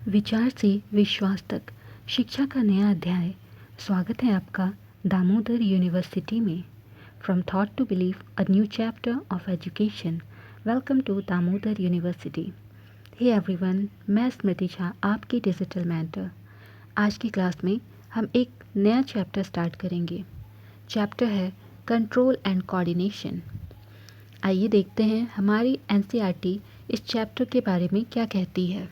विचार से विश्वास तक शिक्षा का नया अध्याय। स्वागत है आपका दामोदर यूनिवर्सिटी में। From thought to believe, a new chapter of education. Welcome to Damodar university. Hey everyone, मैं स्मृति झा, आपकी डिजिटल मेंटर। आज की क्लास में हम एक नया चैप्टर स्टार्ट करेंगे। चैप्टर है कंट्रोल एंड कोऑर्डिनेशन। आइए देखते हैं हमारी एनसीईआरटी इस चैप्टर के बारे में क्या कहती है।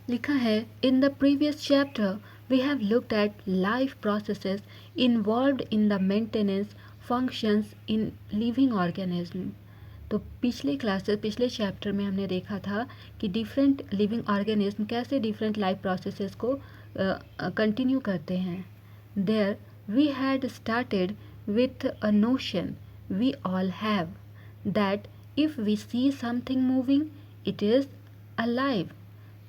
लिखा है, in the previous chapter we have looked at life processes involved in the maintenance functions in living organism. तो पिछले चैप्टर में हमने देखा था कि डिफरेंट लिविंग ऑर्गेनिज्म कैसे डिफरेंट लाइफ प्रोसेसेस को कंटिन्यू करते हैं। There we had started with a notion we all have that if we see something moving it is alive.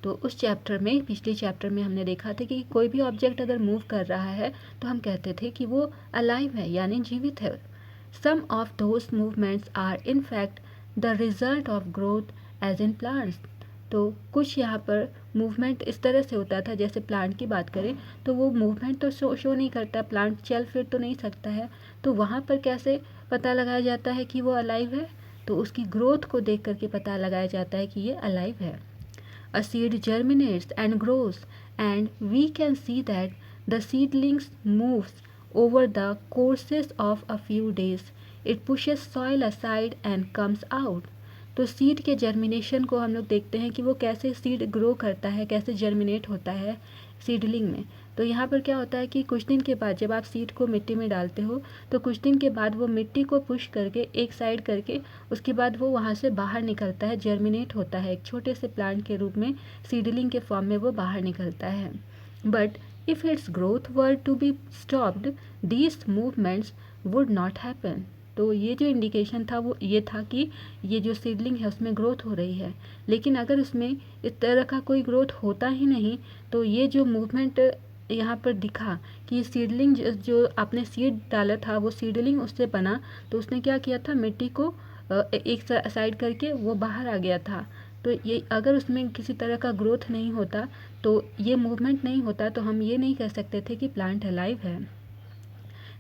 तो उस चैप्टर में, पिछले चैप्टर में हमने देखा था कि कोई भी ऑब्जेक्ट अगर मूव कर रहा है तो हम कहते थे कि वो अलाइव है, यानी जीवित है। Some of those movements are in fact the result of growth as in plants. तो कुछ यहाँ पर मूवमेंट इस तरह से होता था, जैसे प्लांट की बात करें तो वो मूवमेंट तो शो नहीं करता, प्लांट चल फिर तो नहीं सकता है। तो वहाँ पर कैसे पता लगाया जाता है कि वो अलाइव है? तो उसकी ग्रोथ को देख करके पता लगाया जाता है कि ये अलाइव है। A seed germinates and grows, and we can see that the seedlings moves over the courses of a few days. It pushes soil aside and comes out. तो सीड के जर्मिनेशन को हम लोग देखते हैं कि वो कैसे सीड ग्रो करता है, कैसे जर्मिनेट होता है सीडलिंग में। तो यहाँ पर क्या होता है कि कुछ दिन के बाद जब आप सीड को मिट्टी में डालते हो तो कुछ दिन के बाद वो मिट्टी को पुश करके एक साइड करके उसके बाद वो वहाँ से बाहर निकलता है, जर्मिनेट होता है, एक छोटे से प्लांट के रूप में सीडलिंग के फॉर्म में वो बाहर निकलता है। But if its growth were to be stopped, these movements would not happen. तो ये जो इंडिकेशन था वो ये था कि ये जो सीडलिंग है उसमें ग्रोथ हो रही है, लेकिन अगर उसमें इस तरह का कोई ग्रोथ होता ही नहीं तो ये जो मूवमेंट यहाँ पर दिखा कि सीडलिंग जो आपने सीड डाला था वो सीडलिंग उससे बना, तो उसने क्या किया था, मिट्टी को एक साइड करके वो बाहर आ गया था। तो ये अगर उसमें किसी तरह का ग्रोथ नहीं होता, तो ये मूवमेंट नहीं होता, तो हम ये नहीं कह सकते थे कि प्लांट अलाइव है।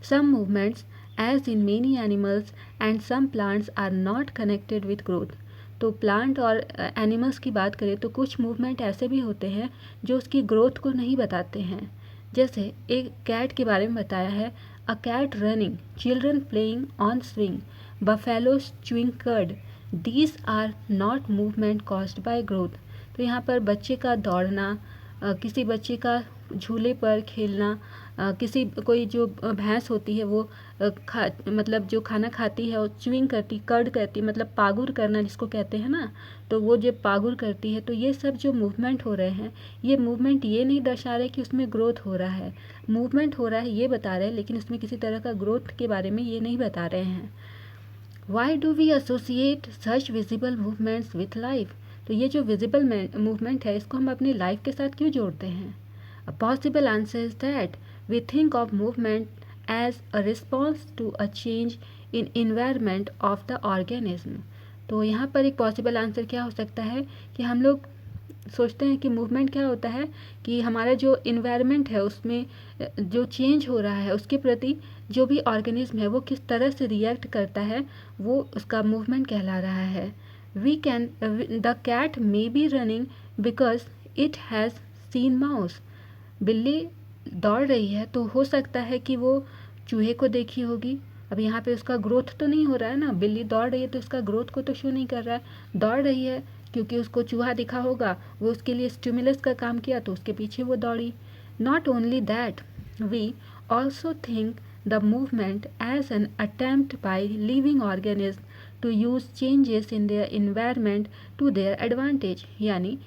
Some movements, as in many animals and some plants, are not connected with growth. तो प्लांट और एनिमल्स की बात करें तो कुछ मूवमेंट ऐसे भी होते हैं जो उसकी ग्रोथ को नहीं बताते हैं। जैसे एक कैट के बारे में बताया है, a cat running, children playing on swing, buffaloes chewing curd, these are not movement caused by growth. तो यहाँ पर बच्चे का दौड़ना, किसी बच्चे का झूले पर खेलना, किसी कोई जो भैंस होती है वो मतलब जो खाना खाती है वो च्युइंग करती, कर्ड करती, मतलब पागुर करना जिसको कहते हैं ना, तो वो जब पागुर करती है तो ये सब जो मूवमेंट हो रहे हैं, ये मूवमेंट ये नहीं दर्शा रहे कि उसमें ग्रोथ हो रहा है। मूवमेंट हो रहा है ये बता रहे हैं, लेकिन उसमें किसी तरह का ग्रोथ के बारे में ये नहीं बता रहे हैं। Why do we associate such visible movements with life? तो ये जो विजिबल मूवमेंट है इसको हम अपनी लाइफ के साथ क्यों जोड़ते हैं? A possible answer is that we think of movement as a response to a change in environment of the organism. तो यहाँ पर एक पॉसिबल आंसर क्या हो सकता है कि हम लोग सोचते हैं कि मूवमेंट क्या होता है कि हमारा जो इन्वायरमेंट है उसमें जो चेंज हो रहा है उसके प्रति जो भी ऑर्गेनिज्म है वो किस तरह से रिएक्ट करता है, वो उसका मूवमेंट कहला रहा है। We can the cat may be running because it has seen mouse. बिल्ली दौड़ रही है तो हो सकता है कि वो चूहे को देखी होगी। अब यहाँ पे उसका ग्रोथ तो नहीं हो रहा है ना, बिल्ली दौड़ रही है तो उसका ग्रोथ को तो शो नहीं कर रहा है। दौड़ रही है क्योंकि उसको चूहा दिखा होगा, वो उसके लिए स्टिमुलस का काम किया तो उसके पीछे वो दौड़ी। Not only that, we also think the movement as an attempt by living organism to use changes in their environment to their advantage. यानी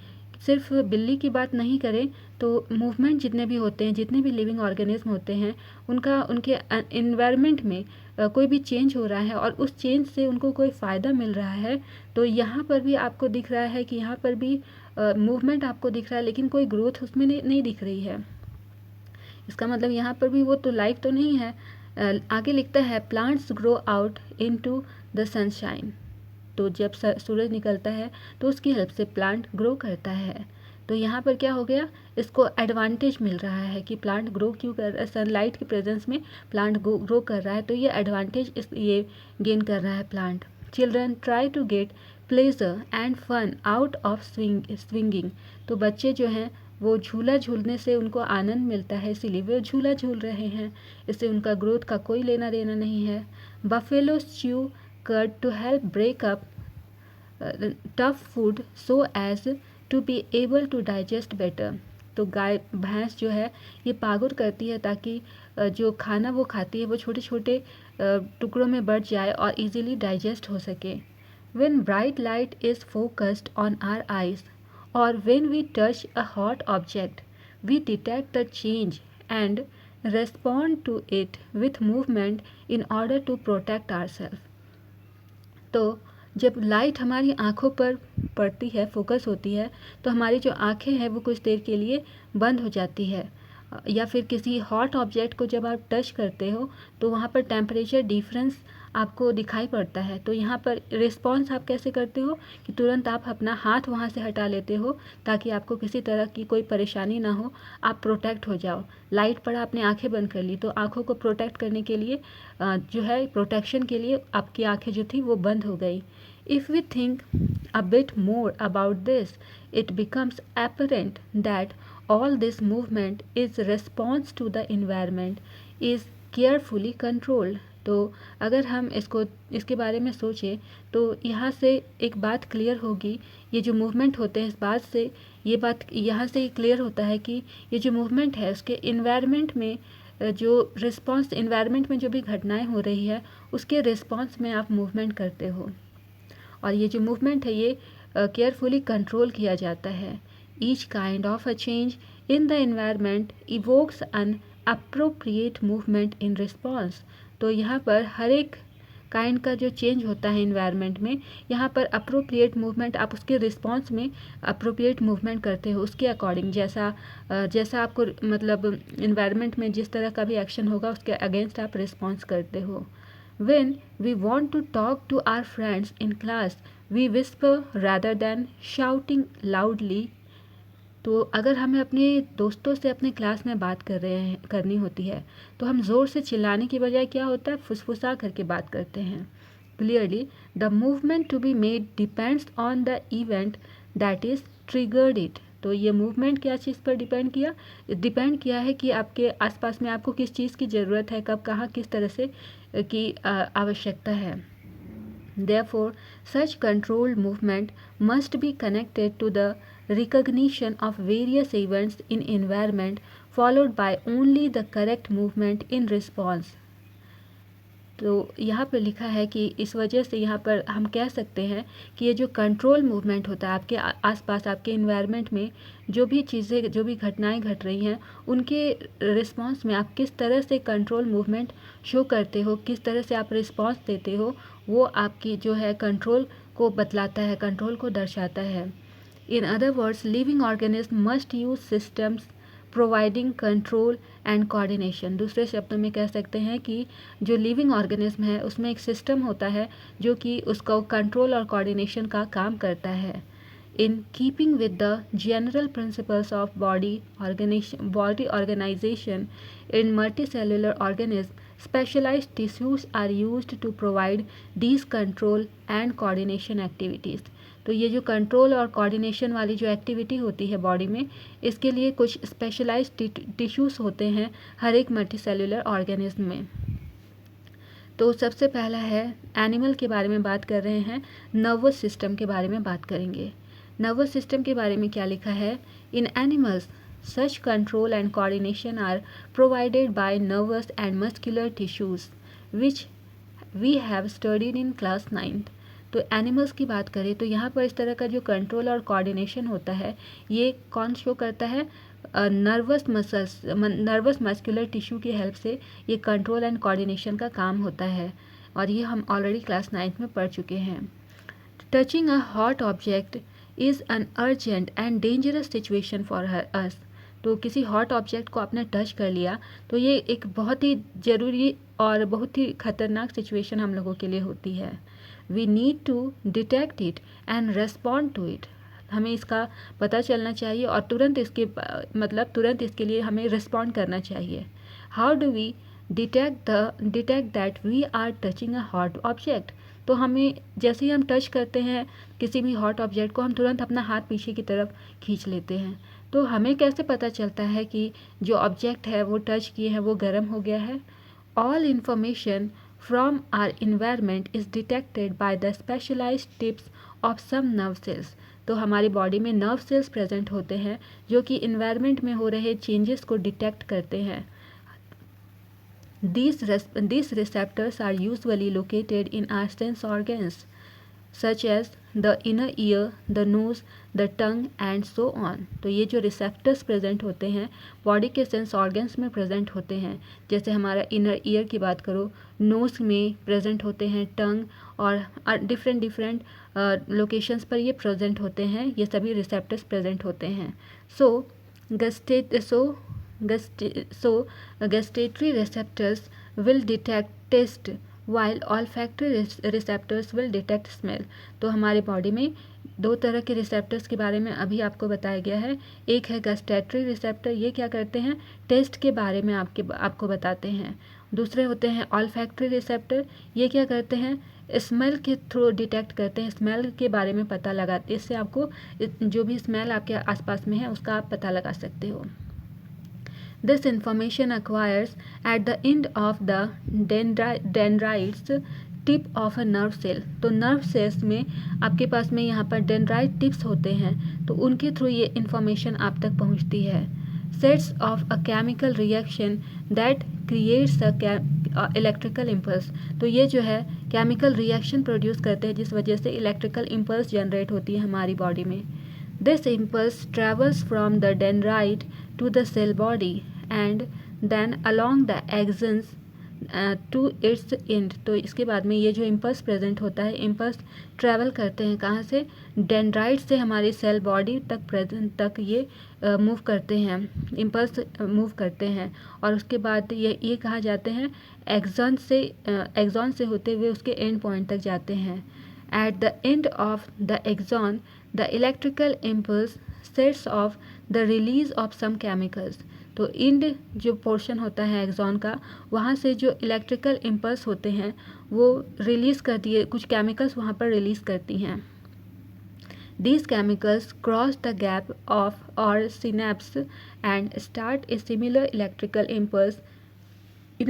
सिर्फ बिल्ली की बात नहीं करें तो मूवमेंट जितने भी होते हैं, जितने भी लिविंग ऑर्गेनिज्म होते हैं, उनका उनके इन्वायरमेंट में कोई भी चेंज हो रहा है और उस चेंज से उनको कोई फ़ायदा मिल रहा है, तो यहाँ पर भी आपको दिख रहा है कि यहाँ पर भी मूवमेंट आपको दिख रहा है लेकिन कोई ग्रोथ उसमें नहीं दिख रही है। इसका मतलब यहाँ पर भी वो तो लाइफ तो नहीं है। आगे लिखता है, plants grow out into the sunshine. तो जब सूरज निकलता है तो उसकी हेल्प से प्लांट ग्रो करता है। तो यहाँ पर क्या हो गया, इसको एडवांटेज मिल रहा है कि प्लांट ग्रो क्यों कर रहा है, सनलाइट के प्रेजेंस में प्लांट ग्रो कर रहा है, तो ये एडवांटेज ये गेन कर रहा है plant. Children try to get pleasure and fun out of swinging. तो बच्चे जो हैं वो झूला झूलने से उनको आनंद मिलता है, इसीलिए वे झूला झूल रहे हैं, इससे उनका ग्रोथ का कोई लेना देना नहीं है। Buffaloes chew curd to help break up tough food so as to be able to digest better. तो गाय भैंस जो है ये पागुर करती है ताकि जो खाना वो खाती है वो छोटे छोटे टुकड़ों में बढ़ जाए और इजीली डाइजेस्ट हो सके। When bright light is focused on our eyes or when we touch a hot object, we detect the change and respond to it with movement in order to protect ourselves. तो जब light हमारी आँखों पर पड़ती है, focus होती है, तो हमारी जो आँखें हैं वो कुछ देर के लिए बंद हो जाती है, या फिर किसी हॉट ऑब्जेक्ट को जब आप टच करते हो तो वहाँ पर टेम्परेचर डिफरेंस आपको दिखाई पड़ता है। तो यहाँ पर रिस्पॉन्स आप कैसे करते हो कि तुरंत आप अपना हाथ वहाँ से हटा लेते हो ताकि आपको किसी तरह की कोई परेशानी ना हो, आप प्रोटेक्ट हो जाओ। लाइट पड़ा, आपने आंखें बंद कर ली, तो आंखों को प्रोटेक्ट करने के लिए जो है प्रोटेक्शन के लिए आपकी आंखें जो थी वो बंद हो गई। If we think a bit more about this, it becomes apparent that all this movement is response to the environment is carefully controlled. तो अगर हम इसके बारे में सोचें तो यहाँ से एक बात क्लियर होगी, ये जो मूवमेंट होते हैं इस बात से ये बात यहाँ से क्लियर होता है कि ये जो मूवमेंट है उसके इन्वायरमेंट में जो रिस्पॉन्स, इन्वायरमेंट में जो भी घटनाएं हो रही है उसके रिस्पॉन्स में आप मूवमेंट करते हो, और ये जो मूवमेंट है ये केयरफुली कंट्रोल किया जाता है। Each kind of a change in the environment evokes an appropriate movement in response. तो यहाँ पर हर एक काइंड का जो चेंज होता है इन्वायरमेंट में, यहाँ पर अप्रोप्रिएट मूवमेंट, आप उसके रिस्पॉन्स में अप्रोप्रिएट मूवमेंट करते हो उसके अकॉर्डिंग, जैसा आपको मतलब इन्वायरमेंट में जिस तरह का भी एक्शन होगा उसके अगेंस्ट आप रिस्पॉन्स करते हो। When we want to talk to our friends in class, we whisper rather than shouting loudly. तो अगर हमें अपने दोस्तों से अपने क्लास में बात करनी होती है तो हम ज़ोर से चिल्लाने की बजाय क्या होता है, फुसफुसा करके बात करते हैं। Clearly, the movement to be made depends on the event that is triggered it. तो ये मूवमेंट क्या चीज़ पर डिपेंड किया है कि आपके आसपास में आपको किस चीज़ की ज़रूरत है, कब, कहाँ, किस तरह से की आवश्यकता है। Therefore, such controlled movement must be connected to the recognition of various events in environment followed by only the correct movement in response. तो यहाँ पर लिखा है कि इस वजह से यहाँ पर हम कह सकते हैं कि ये जो कंट्रोल मूवमेंट होता है आपके आसपास, आपके इन्वायरमेंट में जो भी चीज़ें, जो भी घटनाएं घट रही हैं उनके रिस्पांस में आप किस तरह से कंट्रोल मूवमेंट शो करते हो, किस तरह से आप रिस्पांस देते हो, वो आपकी जो है कंट्रोल को बतलाता है, कंट्रोल को दर्शाता है। In other words, living organism must use systems providing control and coordination. दूसरे शब्दों में कह सकते हैं कि जो लिविंग ऑर्गेनिज्म है उसमें एक सिस्टम होता है जो कि उसका कंट्रोल और कोऑर्डिनेशन का काम करता है। In keeping with the general principles of body organization in multicellular organism, specialized tissues are used to provide these control and coordination activities. तो ये जो कंट्रोल और कोऑर्डिनेशन वाली जो एक्टिविटी होती है बॉडी में, इसके लिए कुछ स्पेशलाइज्ड टिश्यूज़ होते हैं हर एक मल्टीसेलुलर ऑर्गेनिज्म में। तो सबसे पहला है, एनिमल के बारे में बात कर रहे हैं, नर्वस सिस्टम के बारे में बात करेंगे। नर्वस सिस्टम के बारे में क्या लिखा है, इन animals such control and coordination are provided by nervous and muscular tissues which we have studied in class 9th. तो एनिमल्स की बात करें तो यहाँ पर इस तरह का जो कंट्रोल और कोऑर्डिनेशन होता है ये कौन शो करता है, नर्वस मस्कुलर टिश्यू की हेल्प से ये कंट्रोल एंड कोऑर्डिनेशन का काम होता है, और ये हम ऑलरेडी क्लास 9th में पढ़ चुके हैं। Touching a hot object is an urgent and dangerous situation for us. तो किसी हॉट ऑब्जेक्ट को आपने टच कर लिया तो ये एक बहुत ही ज़रूरी और बहुत ही ख़तरनाक सिचुएशन हम लोगों के लिए होती है। We need to detect it and respond to it. हमें इसका पता चलना चाहिए और तुरंत इसके तुरंत इसके लिए हमें रिस्पॉन्ड करना चाहिए। How do we detect that we are touching a hot object. तो हमें जैसे ही हम टच करते हैं किसी भी हॉट ऑब्जेक्ट को, हम तुरंत अपना हाथ पीछे की तरफ खींच लेते हैं। तो हमें कैसे पता चलता है कि जो ऑब्जेक्ट है वो टच किए हैं वो गर्म हो गया है? All information from our environment is detected by the specialized tips of some nerve cells. तो हमारी बॉडी में नर्व सेल्स प्रेजेंट होते हैं जो कि इन्वायरमेंट में हो रहे चेंजेस को डिटेक्ट करते हैं। These receptors are usually located in our sense organs such as the inner ear, the nose, the tongue and so on। तो ये जो रिसेप्टर्स प्रेजेंट होते हैं बॉडी के सेंस ऑर्गन्स में प्रेजेंट होते हैं। जैसे हमारा इनर ईयर की बात करो, नोज़ में प्रेजेंट होते हैं, टंग और डिफरेंट लोकेशंस पर ये प्रेजेंट होते हैं। ये सभी रिसेप्टर्स प्रेजेंट होते हैं। सो gustatory receptors will detect taste while olfactory receptors will detect smell। तो हमारे बॉडी में दो तरह के रिसेप्टर्स के बारे में अभी आपको बताया गया है। एक है गस्टेटरी रिसेप्टर, ये क्या करते हैं, टेस्ट के बारे में आपको बताते हैं। दूसरे होते हैं ऑल्फैक्टरी रिसेप्टर, ये क्या करते हैं, स्मेल के थ्रू डिटेक्ट करते हैं, स्मेल के बारे में पता लगाते हैं। इससे आपको जो भी स्मेल आपके आसपास में है उसका आप पता लगा सकते हो। This information acquires at the end of the dendrites tip of a nerve cell. तो नर्व सेल्स में आपके पास में यहाँ पर डेंड्राइट टिप्स होते हैं, तो उनके थ्रू ये इंफॉर्मेशन आप तक पहुँचती है। Sets of a chemical reaction that creates a electrical impulse. तो ये जो है केमिकल रिएक्शन प्रोड्यूस करते हैं जिस वजह से इलेक्ट्रिकल इम्पल्स जनरेट होती है हमारी बॉडी में। This impulse travels from the dendrite to the cell body and then along the axons to its end। तो इसके बाद में ये जो इम्पल्स प्रेजेंट होता है, इम्पल्स ट्रैवल करते हैं कहाँ से, डेंड्राइट से हमारी सेल बॉडी तक ये मूव करते हैं, इम्पल्स मूव करते हैं। और उसके बाद ये कहाँ जाते हैं, एक्सॉन से होते हुए उसके एंड पॉइंट तक जाते हैं। At the end of the axon, the electrical impulse sets off the release of some chemicals। तो इंड जो पोर्शन होता है एक्सॉन का, वहाँ से जो इलेक्ट्रिकल इम्पल्स होते हैं वो रिलीज़ करती है, कुछ केमिकल्स वहाँ पर रिलीज़ करती हैं। These chemicals cross the gap of or synapse and start a similar electrical impulse in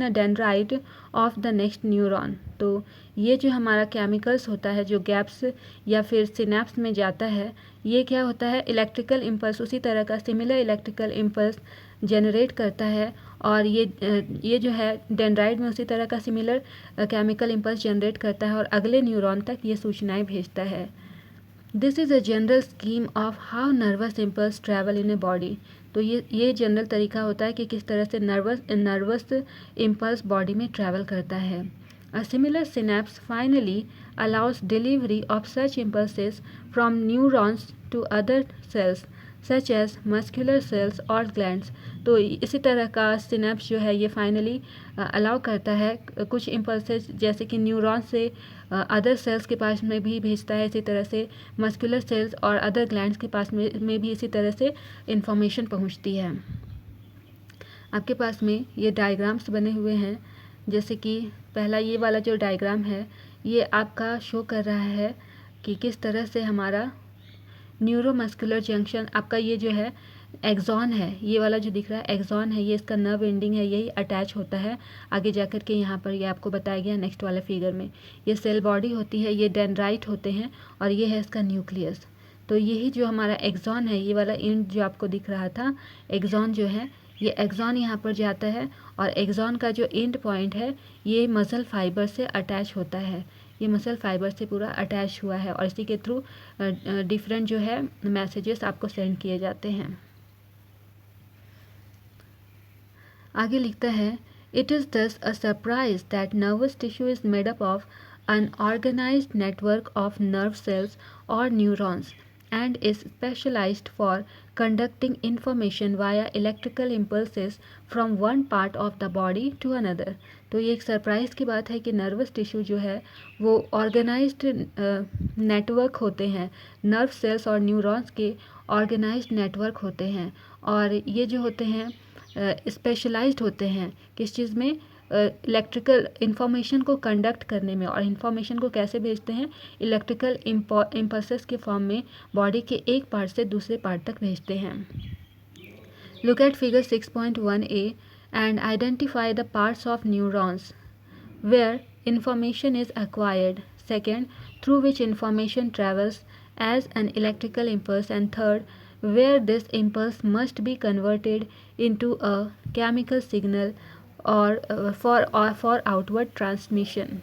a dendrite of the next neuron। तो ये जो हमारा केमिकल्स होता है जो गैप्स या फिर सिनेप्स में जाता है, ये क्या होता है, इलेक्ट्रिकल इम्पल्स उसी तरह का सिमिलर इलेक्ट्रिकल इम्पल्स जनरेट करता है। और ये जो है डेंड्राइट में उसी तरह का सिमिलर केमिकल इम्पल्स जनरेट करता है और अगले न्यूरॉन तक ये सूचनाएं भेजता है। This is a general scheme of how nervous impulse travel in a body. तो ये जनरल तरीका होता है कि किस तरह से नर्वस इम्पल्स बॉडी में ट्रैवल करता है। A similar synapse finally allows delivery of such impulses from neurons to other cells such as muscular cells और ग्लैंड्स। तो इसी तरह का सिनेप्स जो है ये फाइनली अलाउ करता है कुछ इम्पल्सेस जैसे कि न्यूरॉन से अदर सेल्स के पास में भी भेजता है, इसी तरह से मस्कुलर सेल्स और अदर ग्लैंड्स के पास में भी इसी तरह से इंफॉर्मेशन पहुंचती है। आपके पास में ये डायग्राम्स बने हुए हैं, जैसे कि पहला ये वाला जो डायग्राम है ये आपका शो कर रहा है कि किस तरह से हमारा न्यूरोमस्कुलर जंक्शन, आपका ये जो है एक्सॉन है, ये वाला जो दिख रहा है एक्सॉन है, ये इसका नर्व एंडिंग है, यही अटैच होता है आगे जाकर के यहाँ पर ये आपको बताया गया नेक्स्ट वाले फिगर में। ये सेल बॉडी होती है, ये डेंड्राइट होते हैं और ये है इसका न्यूक्लियस। तो यही जो हमारा एक्सॉन है, ये वाला एंड जो आपको दिख रहा था एक्सॉन जो है, ये एक्सॉन यहाँ पर जाता है और एक्सॉन का जो एंड पॉइंट है ये मसल फाइबर से अटैच होता है, ये मसल फाइबर से पूरा अटैच हुआ है और इसी के थ्रू डिफरेंट जो है मैसेजेस आपको सेंड किए जाते हैं। आगे लिखता है, इट इज़ दस a surprise that nervous tissue is made up of an organized network of nerve cells or neurons and is specialized for conducting information via electrical impulses from one part of the body to another। तो ये एक surprise की बात है कि nervous tissue जो है वो ऑर्गेनाइज्ड नेटवर्क होते हैं, नर्व सेल्स और न्यूरॉन्स के ऑर्गेनाइज्ड नेटवर्क होते हैं, और ये जो होते हैं स्पेशलाइज्ड होते हैं किस चीज़ में, इलेक्ट्रिकल इंफॉर्मेशन को कंडक्ट करने में, और इंफॉर्मेशन को कैसे भेजते हैं, इलेक्ट्रिकल इम्पल्सेस के फॉर्म में बॉडी के एक पार्ट से दूसरे पार्ट तक भेजते हैं। Look at figure 6.1a and identify the parts of neurons where information is acquired. Second, through which information travels as an electrical impulse. And third, where this impulse must be converted into a chemical signal or for outward transmission.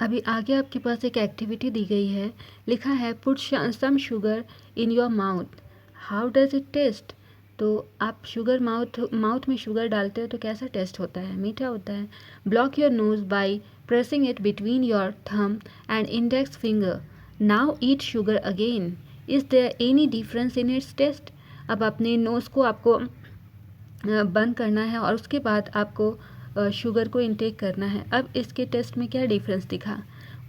अभी आगे आपके पास एक activity दी गई है, लिखा है put some sugar in your mouth, how does it taste. तो आप शुगर माउथ में शुगर डालते हो तो कैसा टेस्ट होता है, मीठा होता है। Block your nose by pressing it between your thumb and index finger, now eat sugar again, is there any difference in its taste. अब अपने नोज़ को आपको बंद करना है और उसके बाद आपको शुगर को इनटेक करना है। अब इसके टेस्ट में क्या डिफरेंस दिखा।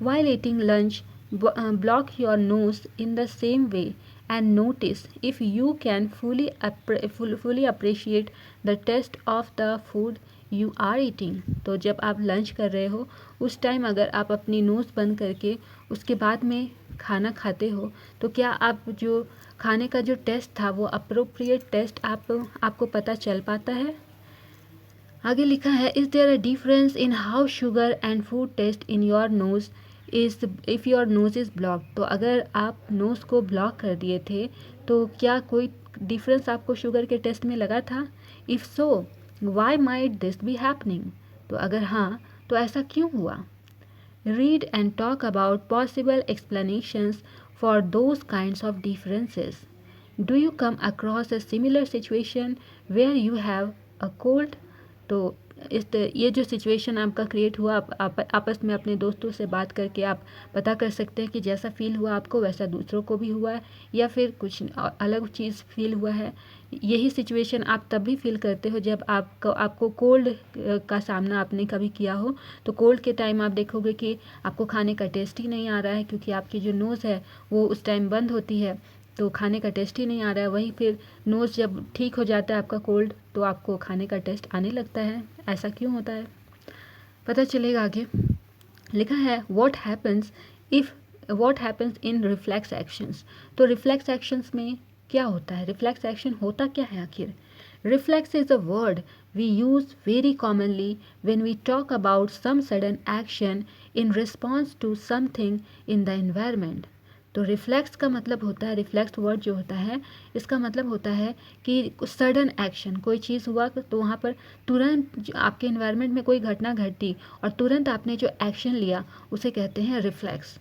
While eating lunch block your nose in the same way and notice if you can fully appreciate the taste of the food you are eating. तो जब आप लंच कर रहे हो उस टाइम अगर आप अपनी नोज़ बंद करके उसके बाद में खाना खाते हो तो क्या आप जो खाने का जो टेस्ट था वो अप्रोप्रिएट टेस्ट आपको पता चल पाता है। आगे लिखा है is there a difference in how sugar and food taste in your nose if your nose is block. तो अगर आप नोज़ को ब्लॉक कर दिए थे तो क्या कोई डिफरेंस आपको शुगर के टेस्ट में लगा था। If so why might this be happening. तो अगर हाँ तो ऐसा क्यों हुआ। Read and talk about possible explanations for those kinds of differences. Do you come across a similar situation where you have a cold. तो ये जो सिचुएशन आपका क्रिएट हुआ, आप आपस में अपने दोस्तों से बात करके आप पता कर सकते हैं कि जैसा फील हुआ आपको वैसा दूसरों को भी हुआ है या फिर कुछ अलग चीज़ फील हुआ है। यही सिचुएशन आप तब भी फील करते हो जब आपको कोल्ड का सामना आपने कभी किया हो। तो कोल्ड के टाइम आप देखोगे कि आपको खाने का टेस्ट ही नहीं आ रहा है क्योंकि आपकी जो नोज़ है वो उस टाइम बंद होती है, तो खाने का टेस्ट ही नहीं आ रहा है। वहीं फिर नोज़ जब ठीक हो जाता है आपका कोल्ड तो आपको खाने का टेस्ट आने लगता है। ऐसा क्यों होता है पता चलेगा आगे। लिखा है what happens in reflex actions. तो रिफ्लेक्स एक्शंस में क्या होता है, रिफ्लेक्स एक्शन होता क्या है आखिर। Reflex is a word we use very commonly when we talk about some sudden action in response to something in the environment. तो रिफ्लेक्स का मतलब होता है, रिफ्लेक्स वर्ड जो होता है इसका मतलब होता है कि सडन एक्शन, कोई चीज़ हुआ तो वहाँ पर तुरंत आपके इन्वायरमेंट में कोई घटना घटी और तुरंत आपने जो एक्शन लिया उसे कहते हैं reflex.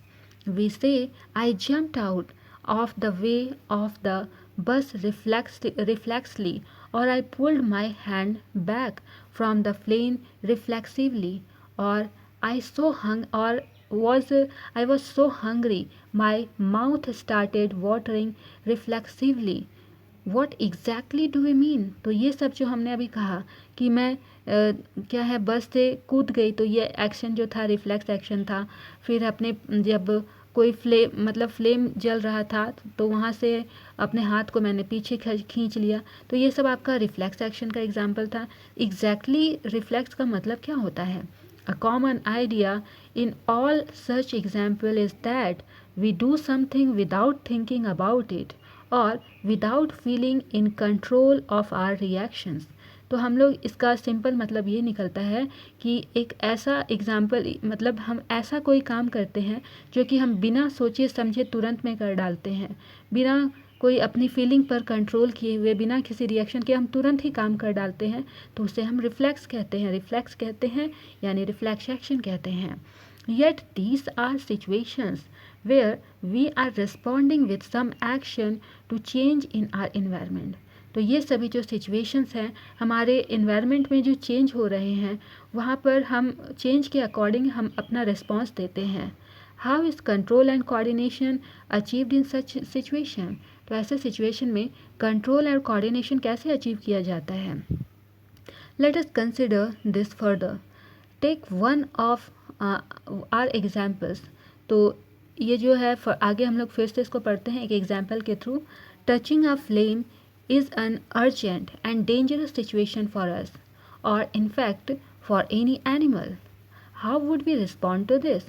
We say I jumped out of the way of the bus reflexly और I pulled my hand back from the plane reflexively, or I was so hungry my mouth started watering reflexively. What exactly do we mean? तो ये सब जो हमने अभी कहा कि मैं क्या है बस से कूद गई, तो ये एक्शन जो था रिफ्लेक्स एक्शन था। फिर अपने जब कोई फ्लेम जल रहा था तो वहाँ से अपने हाथ को मैंने पीछे खींच लिया, तो ये सब आपका रिफ्लेक्स एक्शन का एग्जाम्पल था। एग्जैक्टली रिफ्लेक्स का मतलब क्या होता है। A common idea in all such example is that we do something without thinking about it और without feeling in control of our reactions. तो हम लोग इसका सिंपल मतलब ये निकलता है कि एक ऐसा एग्जाम्पल मतलब हम ऐसा कोई काम करते हैं जो कि हम बिना सोचे समझे तुरंत में कर डालते हैं, बिना कोई अपनी फीलिंग पर कंट्रोल किए हुए, बिना किसी रिएक्शन के हम तुरंत ही काम कर डालते हैं, तो उसे हम रिफ्लेक्स कहते हैं यानी रिफ्लेक्स एक्शन कहते हैं। Yet these are situations where we are responding with some action to change in our environment. तो ये सभी जो सिचुएशंस हैं हमारे इन्वायरमेंट में जो चेंज हो रहे हैं वहाँ पर हम चेंज के अकॉर्डिंग हम अपना रिस्पॉन्स देते हैं। How is control and coordination achieved in such situation. तो ऐसे सिचुएशन में कंट्रोल और कोऑर्डिनेशन कैसे अचीव किया जाता है। Let us consider this further. Take one of our examples. तो ये जो है आगे हम लोग फिर से इसको पढ़ते हैं एक एग्जाम्पल के through. Touching a flame is an urgent and dangerous situation for us और in fact for any animal. How would we respond to this?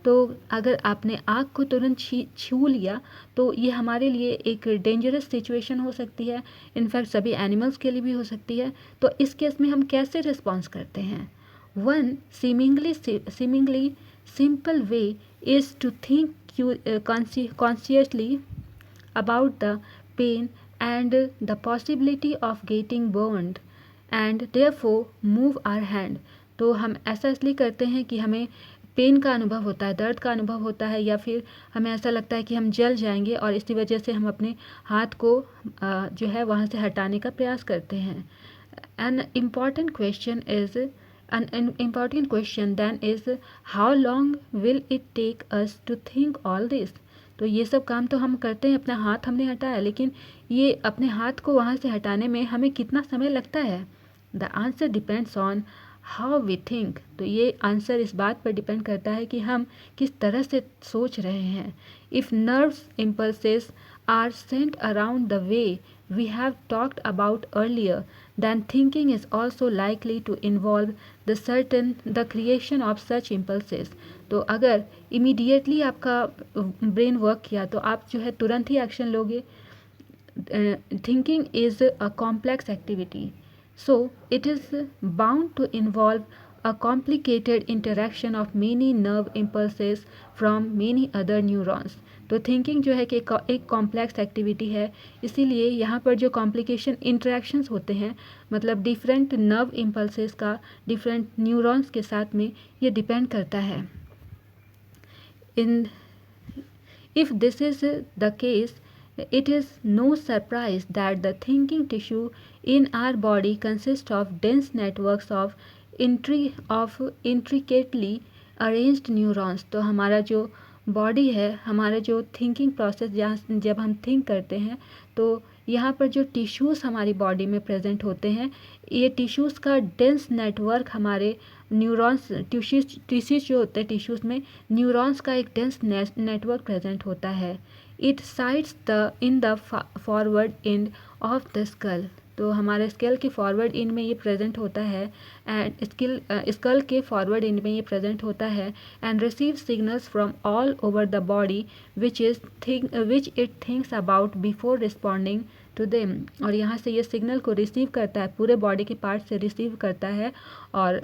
तो अगर आपने आग को तुरंत छू लिया तो ये हमारे लिए एक डेंजरस सिचुएशन हो सकती है, इनफैक्ट सभी एनिमल्स के लिए भी हो सकती है. तो इस केस में हम कैसे रिस्पॉन्स करते हैं? One seemingly simple way is to think consciously about the pain and the possibility of getting burned and therefore move our hand. तो हम ऐसा इसलिए करते हैं कि हमें पेन का अनुभव होता है, दर्द का अनुभव होता है, या फिर हमें ऐसा लगता है कि हम जल जाएंगे और इसी वजह से हम अपने हाथ को जो है वहाँ से हटाने का प्रयास करते हैं. An important question then is how long will it take us to think all this? तो ये सब काम तो हम करते हैं, अपना हाथ हमने हटाया, लेकिन ये अपने हाथ को वहाँ से हटाने में हमें कितना समय लगता है? The answer depends on how we think. तो ये आंसर इस बात पर डिपेंड करता है कि हम किस तरह से सोच रहे हैं. If nerves impulses are sent around the way we have talked about earlier, then thinking is also likely to involve the creation of such impulses. तो अगर immediately आपका ब्रेन वर्क किया तो आप जो है तुरंत ही एक्शन लोगे. Thinking is a complex activity, so it is bound to involve a complicated interaction of many nerve impulses from many other neurons. तो थिंकिंग जो है कि एक कॉम्प्लेक्स एक्टिविटी है, इसीलिए यहाँ पर जो कॉम्प्लिकेशन इंटरेक्शंस होते हैं, मतलब डिफरेंट नर्व इम्पल्सेस का डिफरेंट न्यूरॉन्स के साथ में ये डिपेंड करता है. इन if this is the case, it is no surprise that the thinking tissue in our body consists of dense networks of intricately arranged neurons. तो हमारा जो बॉडी है, हमारा जो थिंकिंग प्रोसेस जहाँ जब हम थिंक करते हैं तो यहाँ पर जो टिश्यूज़ हमारी बॉडी में प्रेजेंट होते हैं, ये टिश्यूज़ का डेंस नेटवर्क हमारे न्यूरॉन्स टिश्यूज़ जो होते हैं टिश्यूज़ में न्यूरॉन्स का एक डेंस नेटवर्क प्रेजेंट होता है. It sides in the forward end of the skull. तो हमारे स्कल के फॉरवर्ड एंड में ये प्रेजेंट होता है एंड स्कल के फॉरवर्ड एंड में ये प्रेजेंट होता है and receive signals from all over the body which it thinks about before responding to them. और यहाँ से ये सिग्नल को रिसीव करता है, पूरे बॉडी के पार्ट से रिसीव करता है और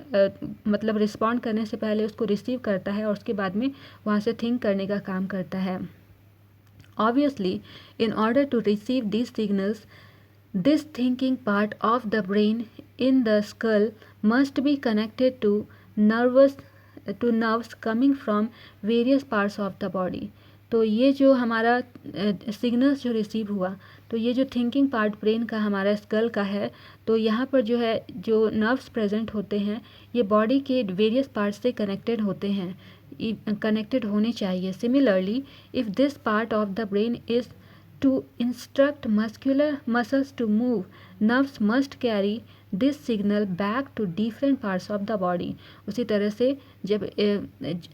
मतलब रिस्पॉन्ड करने से पहले उसको रिसीव करता है और उसके बाद में वहाँ से थिंक करने का काम करता है. Obviously, in order to receive these signals, this thinking part of the brain in the skull must be connected to nerves coming from various parts of the body. तो ये जो हमारा सिग्नल्स जो रिसीव हुआ, तो ये जो थिंकिंग पार्ट ब्रेन का हमारा स्कल का है, तो यहाँ पर जो है जो नर्व्स प्रेजेंट होते हैं ये बॉडी के वेरियस पार्ट्स से कनेक्टेड होते हैं, कनेक्टेड होने चाहिए. Similarly if this part of the brain is to instruct muscular muscles to move, nerves must carry this signal back to different parts of the body. उसी तरह से जब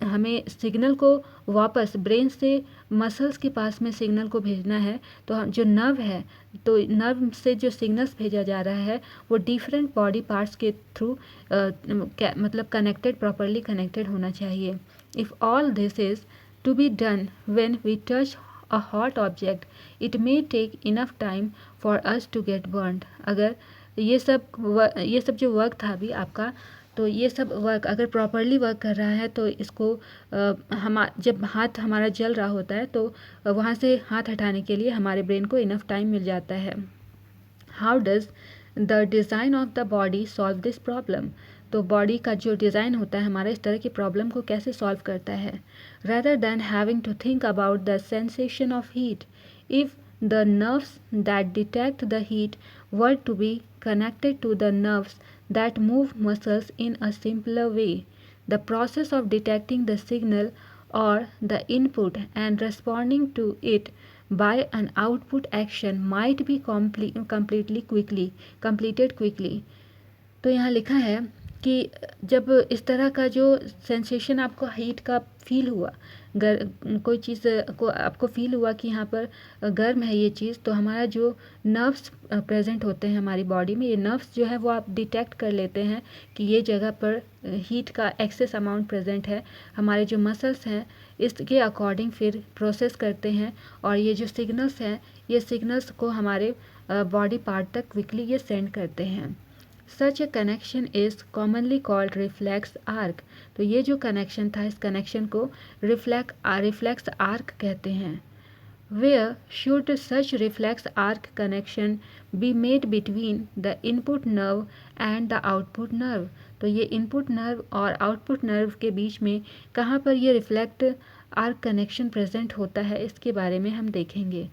हमें सिग्नल को वापस ब्रेन से मसल्स के पास में सिग्नल को भेजना है तो जो नर्व है, तो नर्व से जो सिग्नल्स भेजा जा रहा है वो डिफरेंट बॉडी पार्ट्स के थ्रू मतलब कनेक्टेड, प्रॉपरली कनेक्टेड होना चाहिए. If all this is to be done when we touch a hot object, it may take enough time for us to get burned. अगर ये सब जो वर्क था अभी आपका, तो ये सब वर्क अगर प्रॉपरली वर्क कर रहा है तो इसको जब हाथ हमारा जल रहा होता है तो वहाँ से हाथ हटाने के लिए हमारे ब्रेन को इनफ टाइम मिल जाता है. How does the design of the body solve this problem? तो बॉडी का जो डिज़ाइन होता है हमारा इस तरह की प्रॉब्लम को कैसे सॉल्व करता है? Rather than having to think about the sensation of heat, if the nerves that detect the heat were to be connected to the nerves that move muscles in a simpler way, the process of detecting the signal or the input and responding to it by an output action might be completed quickly. तो यहाँ लिखा है कि जब इस तरह का जो सेंसेशन आपको हीट का फील हुआ, कोई चीज़ को आपको फील हुआ कि यहाँ पर गर्म है ये चीज़, तो हमारा जो नर्व्स प्रेजेंट होते हैं हमारी बॉडी में, ये नर्व्स जो है वो आप डिटेक्ट कर लेते हैं कि ये जगह पर हीट का एक्सेस अमाउंट प्रेजेंट है। हमारे जो मसल्स हैं इसके अकॉर्डिंग फिर प्रोसेस करते हैं, और ये जो सिग्नल्स हैं ये सिग्नल्स को हमारे बॉडी पार्ट तक क्विकली ये सेंड करते हैं। Such a connection is commonly called reflex arc. तो ये जो कनेक्शन था, इस कनेक्शन को रिफ्लेक्स आर्क कहते हैं। Where should such reflex arc connection be made between the input nerve and the output nerve? तो ये इनपुट नर्व और आउटपुट नर्व के बीच में कहाँ पर ये रिफ्लेक्ट आर्क कनेक्शन प्रेजेंट होता है, इसके बारे में हम देखेंगे।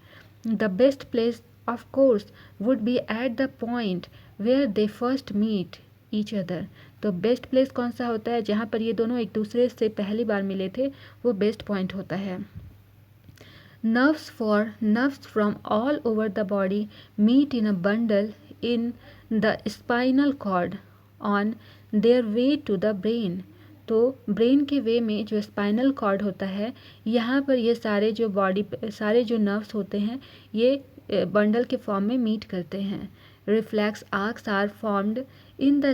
The best place of course would be at the point where they first meet each other. तो बेस्ट प्लेस कौन सा होता है, जहाँ पर ये दोनों एक दूसरे से पहली बार मिले थे, वो बेस्ट पॉइंट होता है। Nerves from all over the body meet in a bundle in the spinal cord on their way to the brain। तो ब्रेन के वे में जो स्पाइनल कॉर्ड होता है, यहाँ पर ये सारे जो नर्व्स होते हैं ये बंडल के फॉर्म में मीट करते हैं। Reflex arcs are formed in the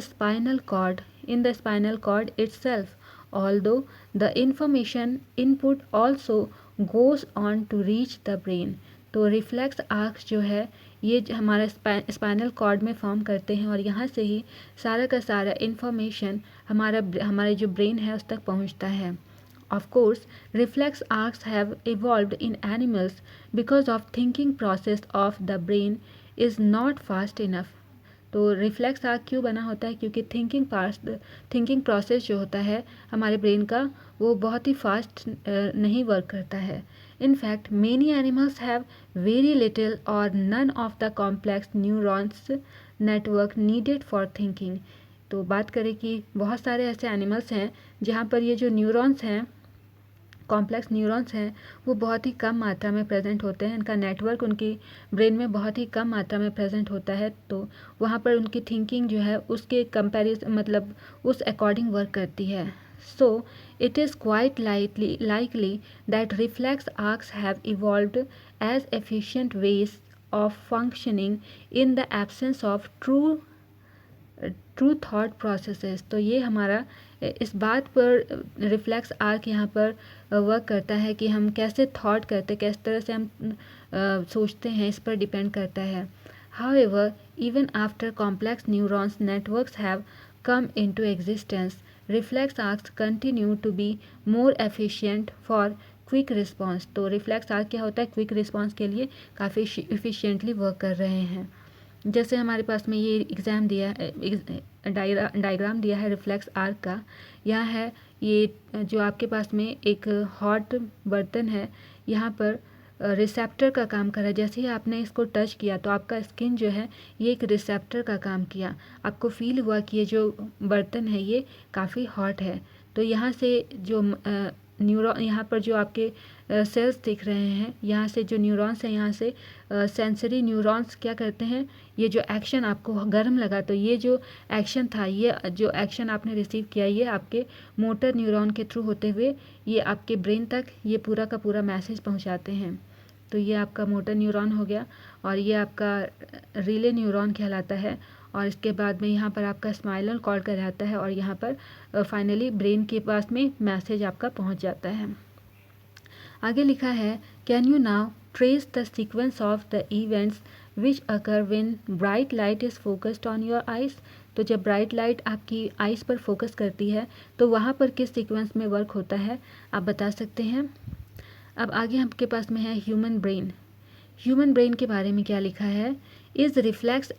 spinal cord itself, although the information input also goes on to reach the brain। तो रिफ्लेक्स आर्क्स जो है ये हमारा स्पाइनल कॉर्ड में फॉर्म करते हैं, और यहाँ से ही सारा का सारा इंफॉर्मेशन हमारे जो ब्रेन है उस तक पहुँचता है। Of course, reflex arcs have evolved in animals because of thinking process of the brain is not fast enough। तो रिफ्लेक्स आर्क क्यों बना होता है, क्योंकि थिंकिंग प्रोसेस जो होता है हमारे ब्रेन का वो बहुत ही फास्ट नहीं वर्क करता है। In fact many animals have very little or none of the complex neurons network needed for thinking. तो बात करें कि बहुत सारे ऐसे एनिमल्स हैं जहाँ पर ये जो न्यूरॉन्स हैं, कॉम्प्लेक्स न्यूरॉन्स हैं, वो बहुत ही कम मात्रा में प्रेजेंट होते हैं। इनका नेटवर्क उनकी ब्रेन में बहुत ही कम मात्रा में प्रेजेंट होता है, तो वहाँ पर उनकी थिंकिंग जो है उसके कंपैरिजन मतलब उस अकॉर्डिंग वर्क करती है। So it is quite likely that reflex arcs have evolved as efficient ways of functioning in the absence of true thought processes. तो ये हमारा इस बात पर रिफ्लेक्स आर्क यहाँ पर वर्क करता है कि हम कैसे थॉट करते, किस तरह से हम सोचते हैं, इस पर डिपेंड करता है। However even after complex neurons networks have come into existence, reflex arcs continue to be more efficient for quick response. तो रिफ्लेक्स आर्क क्या होता है, क्विक रिस्पॉन्स के लिए काफ़ी इफ़िशिएंटली वर्क कर रहे हैं। जैसे हमारे पास में ये एग्ज़ाम दिया डायग्राम दिया है रिफ्लेक्स आर्क का। यह है ये जो आपके पास में एक हॉट बर्तन है, यहाँ पर रिसेप्टर का काम कर रहा है। जैसे ही आपने इसको टच किया तो आपका स्किन जो है ये एक रिसेप्टर का काम किया, आपको फील हुआ कि ये जो बर्तन है ये काफ़ी हॉट है। तो यहाँ से जो न्यूरॉन, यहाँ पर जो आपके सेल्स दिख रहे हैं, यहाँ से जो न्यूरॉन्स हैं, यहाँ से सेंसरी न्यूरॉन्स क्या करते हैं, ये जो एक्शन आपको गर्म लगा तो ये जो एक्शन था, ये जो एक्शन आपने रिसीव किया, ये आपके मोटर न्यूरॉन के थ्रू होते हुए ये आपके ब्रेन तक ये पूरा का पूरा मैसेज पहुँचाते हैं। तो ये आपका मोटर न्यूरॉन हो गया, और ये आपका रिले न्यूरॉन कहलाता है, और इसके बाद में यहाँ पर आपका स्पाइनल कॉर्ड कहलाता है, और यहाँ पर फाइनली ब्रेन के पास में मैसेज आपका पहुँच जाता है। आगे लिखा है, can you now trace the sequence of the events which occur when bright light is focused on your eyes. तो जब ब्राइट लाइट आपकी आइज़ पर फोकस करती है तो वहाँ पर किस सीक्वेंस में वर्क होता है, आप बता सकते हैं। अब आगे आपके पास में है ह्यूमन ब्रेन। ह्यूमन ब्रेन के बारे में क्या लिखा है, is reflex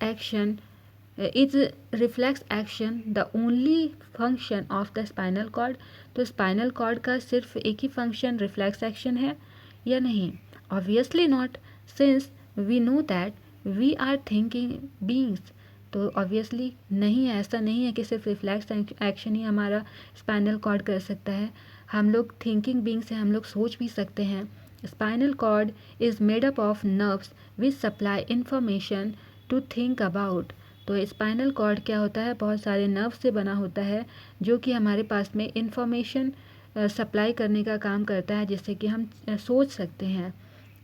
action the only function of the spinal cord. तो स्पाइनल कॉर्ड का सिर्फ एक ही फंक्शन रिफ्लेक्स एक्शन है या नहीं? Obviously not, since we know that we are thinking beings. तो ऑब्वियसली नहीं है, ऐसा नहीं है कि सिर्फ रिफ्लेक्स एक्शन ही हमारा स्पाइनल कॉर्ड कर सकता है। हम लोग थिंकिंग बीइंग्स हैं, हम लोग सोच भी सकते हैं। Spinal cord is made up of nerves which supply information to think about. तो स्पाइनल कॉर्ड क्या होता है, बहुत सारे नर्व से बना होता है जो कि हमारे पास में इंफॉर्मेशन सप्लाई करने का काम करता है, जिससे कि हम सोच सकते हैं।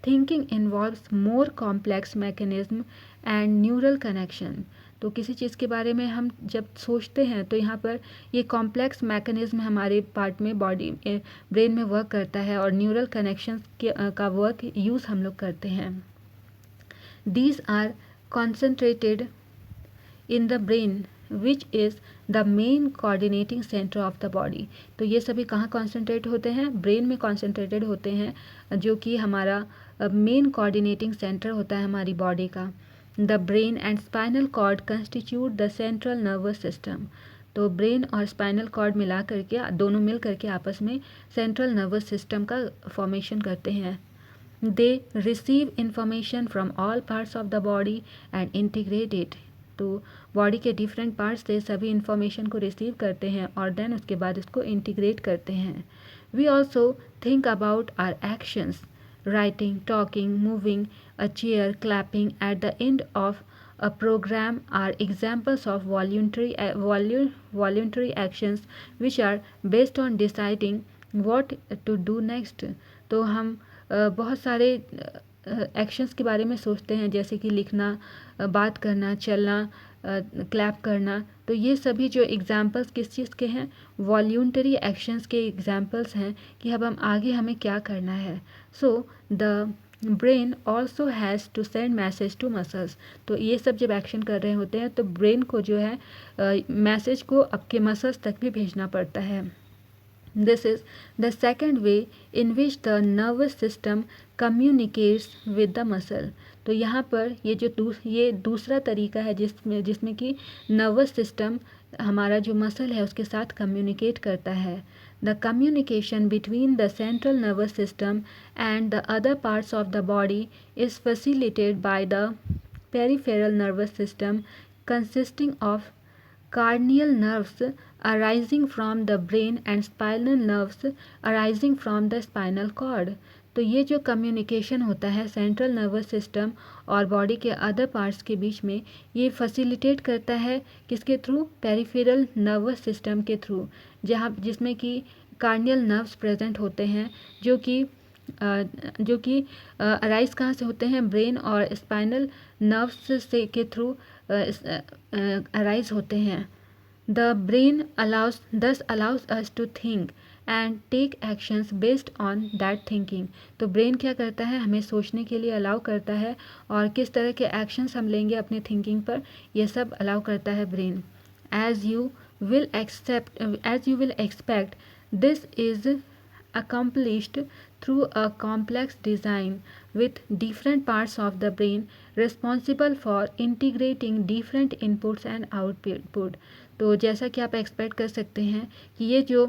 Thinking involves more complex mechanism and neural connection. तो किसी चीज़ के बारे में हम जब सोचते हैं तो यहाँ पर ये कॉम्प्लेक्स मैकेनिज्म हमारे पार्ट में बॉडी ब्रेन में वर्क करता है और न्यूरल कनेक्शंस का वर्क यूज़ हम लोग करते हैं। These are concentrated in the brain which is the main coordinating center of the body। तो ये सभी कहाँ कॉन्सेंट्रेट होते हैं, ब्रेन में कॉन्सेंट्रेटेड होते हैं, जो कि हमारा मेन कोऑर्डिनेटिंग सेंटर होता है हमारी बॉडी का। The brain and spinal cord constitute the central nervous system. तो ब्रेन और स्पाइनल कॉर्ड मिला करके, दोनों मिल करके आपस में सेंट्रल नर्वस सिस्टम का फॉर्मेशन करते हैं। They receive information from all parts of the body and integrate it। तो बॉडी के डिफरेंट पार्ट्स से सभी इंफॉर्मेशन को रिसीव करते हैं और देन उसके बाद इसको इंटीग्रेट करते हैं। We also think about our actions, writing, talking, moving a chair, clapping at the end of a program are examples of voluntary actions which are based on deciding what to do next। तो हम बहुत सारे actions के बारे में सोचते हैं, जैसे कि लिखना, बात करना, चलना, क्लैप करना। तो ये सभी जो एग्जाम्पल्स किस चीज़ के हैं, वॉल्यूंटरी एक्शंस के एग्जाम्पल्स हैं कि अब हम आगे हमें क्या करना है। So the brain also has to send message to muscles. तो ये सब जब एक्शन कर रहे होते हैं तो ब्रेन को जो है मैसेज को आपके मसल्स तक भी भेजना पड़ता है। This is the second way in which the nervous system communicates with the muscle। तो यहाँ पर ये दूसरा तरीका है जिसमें कि नर्वस सिस्टम हमारा जो मसल है उसके साथ कम्युनिकेट करता है। The communication between the central nervous system and the other parts of the body is facilitated by the peripheral nervous system consisting of cranial nerves arising from the brain and spinal nerves arising from the spinal cord। तो ये जो communication होता है central nervous system और body के other parts के बीच में, ये फैसिलिटेट करता है किसके थ्रू, पेरिफेरल नर्वस सिस्टम के थ्रू, जिसमें कि कार्नियल नर्व्स प्रेजेंट होते हैं जो कि अराइज कहाँ से होते हैं, ब्रेन और स्पाइनल नर्व्स से के थ्रू अराइज होते हैं। The brain thus allows us to think and take actions based on that thinking। तो ब्रेन क्या करता है, हमें सोचने के लिए अलाउ करता है और किस तरह के एक्शंस हम लेंगे अपने थिंकिंग पर, ये सब अलाउ करता है brain. as you will expect this is accomplished through a complex design with different parts of the brain responsible for integrating different inputs and output। तो जैसा कि आप एक्सपेक्ट कर सकते हैं कि ये जो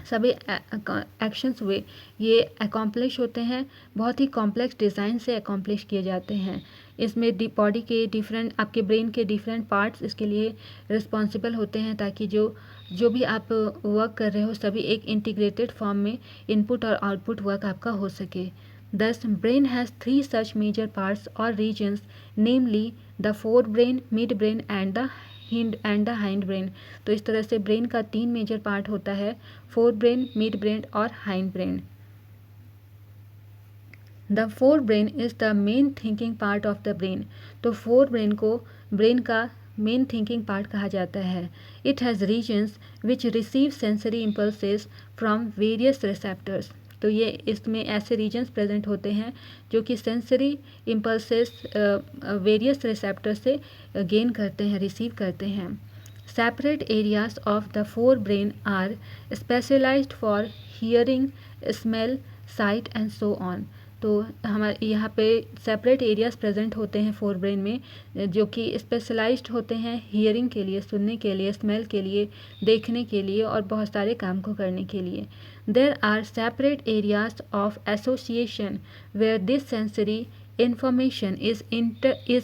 सभी एक्शंस हुए ये अकॉम्प्लिश होते हैं, बहुत ही कॉम्प्लेक्स डिज़ाइन से अकॉम्प्लिश किए जाते हैं। इसमें बॉडी के डिफरेंट, आपके ब्रेन के डिफरेंट पार्ट्स इसके लिए रिस्पॉन्सिबल होते हैं, ताकि जो भी आप वर्क कर रहे हो सभी एक इंटीग्रेटेड फॉर्म में इनपुट और आउटपुट वर्क आपका हो सके। Thus, brain has 3 such major parts or regions, namely the forebrain, midbrain and the hindbrain। तो इस तरह से ब्रेन का 3 मेजर पार्ट होता है, फोरब्रेन, मिडब्रेन और hindbrain. The forebrain is the main thinking part of the brain. तो forebrain को ब्रेन का मेन थिंकिंग पार्ट कहा जाता है। It has regions which receive sensory impulses from various receptors. तो ये इसमें ऐसे रीजन्स प्रेजेंट होते हैं जो कि सेंसरी इम्पल्सेस वेरियस रिसेप्टर से गेन करते हैं, रिसीव करते हैं। Separate areas of the four brain are specialized for hearing, smell, sight and so on. तो हमारे यहाँ पे सेपरेट एरियाज प्रेजेंट होते हैं फोर ब्रेन में, जो कि स्पेशलाइज्ड होते हैं हियरिंग के लिए, सुनने के लिए, स्मेल के लिए, देखने के लिए और बहुत सारे काम को करने के लिए। There are separate areas of association where this sensory information is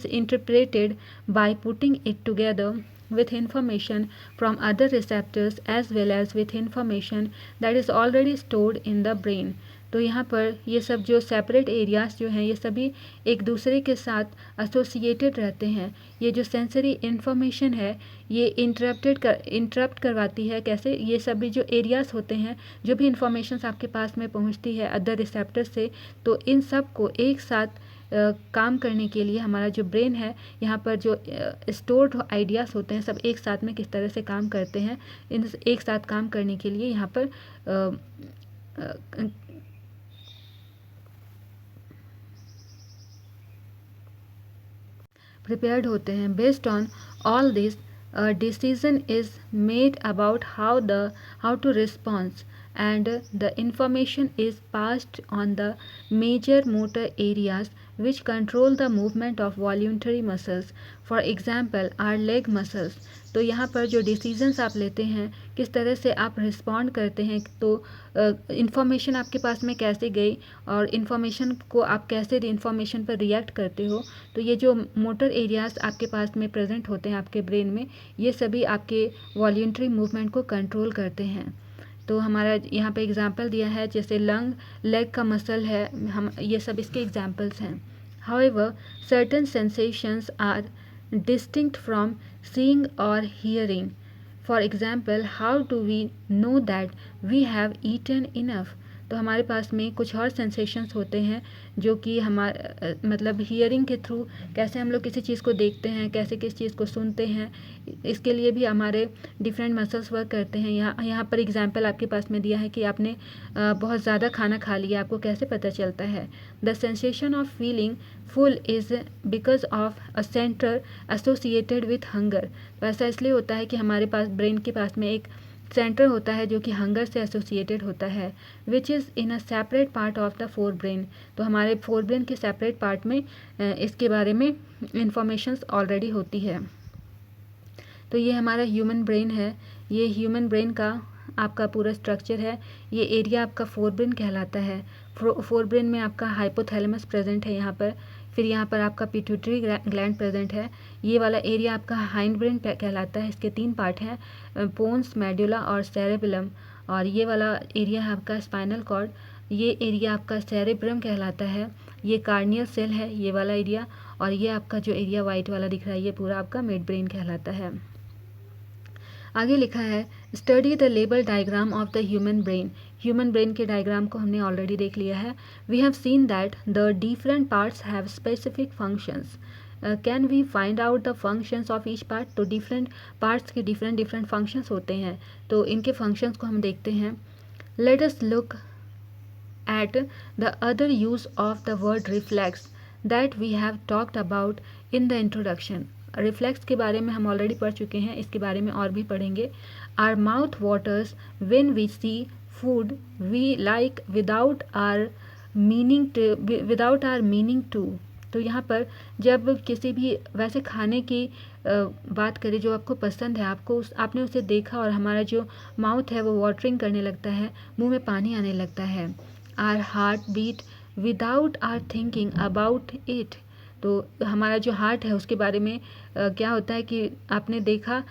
interpreted by putting it together with information from other receptors as well as with information that is already stored in the brain. तो यहाँ पर ये सब जो separate areas जो हैं ये सभी एक दूसरे के साथ एसोसिएटेड रहते हैं। ये जो सेंसरी इन्फॉर्मेशन है ये इंटरप्ट करवाती है। कैसे? ये सभी जो एरियाज होते हैं, जो भी इंफॉर्मेशन आपके पास में पहुँचती है अदर रिसेप्टर से, तो इन सब को एक साथ काम करने के लिए हमारा जो ब्रेन है, यहाँ पर जो स्टोर्ड आइडियाज़ होते हैं सब एक साथ में किस तरह से काम करते हैं, इन एक साथ काम करने के लिए यहाँ पर प्रिपेयर्ड होते हैं। Based on all this decision is made about how to respond, and the information is passed on the major motor areas which control the movement of voluntary muscles, for example our leg muscles। तो यहाँ पर जो decisions आप लेते हैं, किस तरह से आप रिस्पॉन्ड करते हैं, तो इन्फॉर्मेशन आपके पास में कैसे गई और इन्फॉर्मेशन को आप कैसे इन्फॉर्मेशन पर रिएक्ट करते हो, तो ये जो मोटर एरियाज़ आपके पास में प्रेजेंट होते हैं आपके ब्रेन में, ये सभी आपके वॉल्यूंटरी मूवमेंट को कंट्रोल करते हैं। तो हमारा यहाँ पे एग्जांपल दिया है, जैसे लेग का मसल है, हम ये सब इसके एग्जांपल्स हैं। However certain sensations are distinct from seeing or hearing. For example, how do we know that we have eaten enough? तो हमारे पास में कुछ और सेंसेशंस होते हैं जो कि हमारे मतलब हियरिंग के थ्रू कैसे हम लोग किसी चीज़ को देखते हैं, कैसे किस चीज़ को सुनते हैं, इसके लिए भी हमारे डिफरेंट मसल्स वर्क करते हैं। यहाँ पर एग्जांपल आपके पास में दिया है कि आपने बहुत ज़्यादा खाना खा लिया, आपको कैसे पता चलता है। The sensation of feeling full is because of a centre associated with hunger. तो ऐसा इसलिए होता है कि हमारे पास ब्रेन के पास में एक सेंटर होता है जो कि हंगर से एसोसिएटेड होता है, which is in a separate part of the four brain. तो हमारे फोर ब्रेन के सेपरेट पार्ट में इसके बारे में इंफॉर्मेशंस ऑलरेडी होती है। तो ये हमारा ह्यूमन ब्रेन है, ये ह्यूमन ब्रेन का आपका पूरा स्ट्रक्चर है। ये एरिया आपका फोर ब्रेन कहलाता है। फोर ब्रेन में आपका हाइपोथैलेमस प्रेजेंट है यहाँ पर, फिर यहाँ पर आपका पिट्यूटरी ग्लैंड प्रेजेंट है। ये वाला एरिया आपका हाइंड ब्रेन कहलाता है। इसके 3 पार्ट हैं, पोन्स, मेडुला और सेरेबेलम। और ये वाला एरिया है आपका स्पाइनल कॉर्ड, ये एरिया आपका सेरेब्रम कहलाता है। ये कार्नियल सेल है ये वाला एरिया, और ये आपका जो एरिया वाइट वाला दिख रहा है ये पूरा आपका मिड ब्रेन कहलाता है। आगे लिखा है, study the label diagram of the human brain. Human brain के डायग्राम को हमने ऑलरेडी देख लिया है। We have seen that the different parts have specific functions. Can we find out the functions of each part? तो different parts के different functions होते हैं, तो इनके फंक्शंस को हम देखते हैं। Let us look at the other use of the word reflex that we have talked about in the introduction. Reflex के बारे में हम ऑलरेडी पढ़ चुके हैं, इसके बारे में और भी पढ़ेंगे। Our mouth waters when we see food we like without our meaning to. तो यहाँ पर जब किसी भी वैसे खाने की बात करें जो आपको पसंद है, आपने उसे देखा और हमारा जो माउथ है वो वाटरिंग करने लगता है, मुंह में पानी आने लगता है। Our heart beat without our thinking about it. तो हमारा जो हार्ट है उसके बारे में क्या होता है कि आपने देखा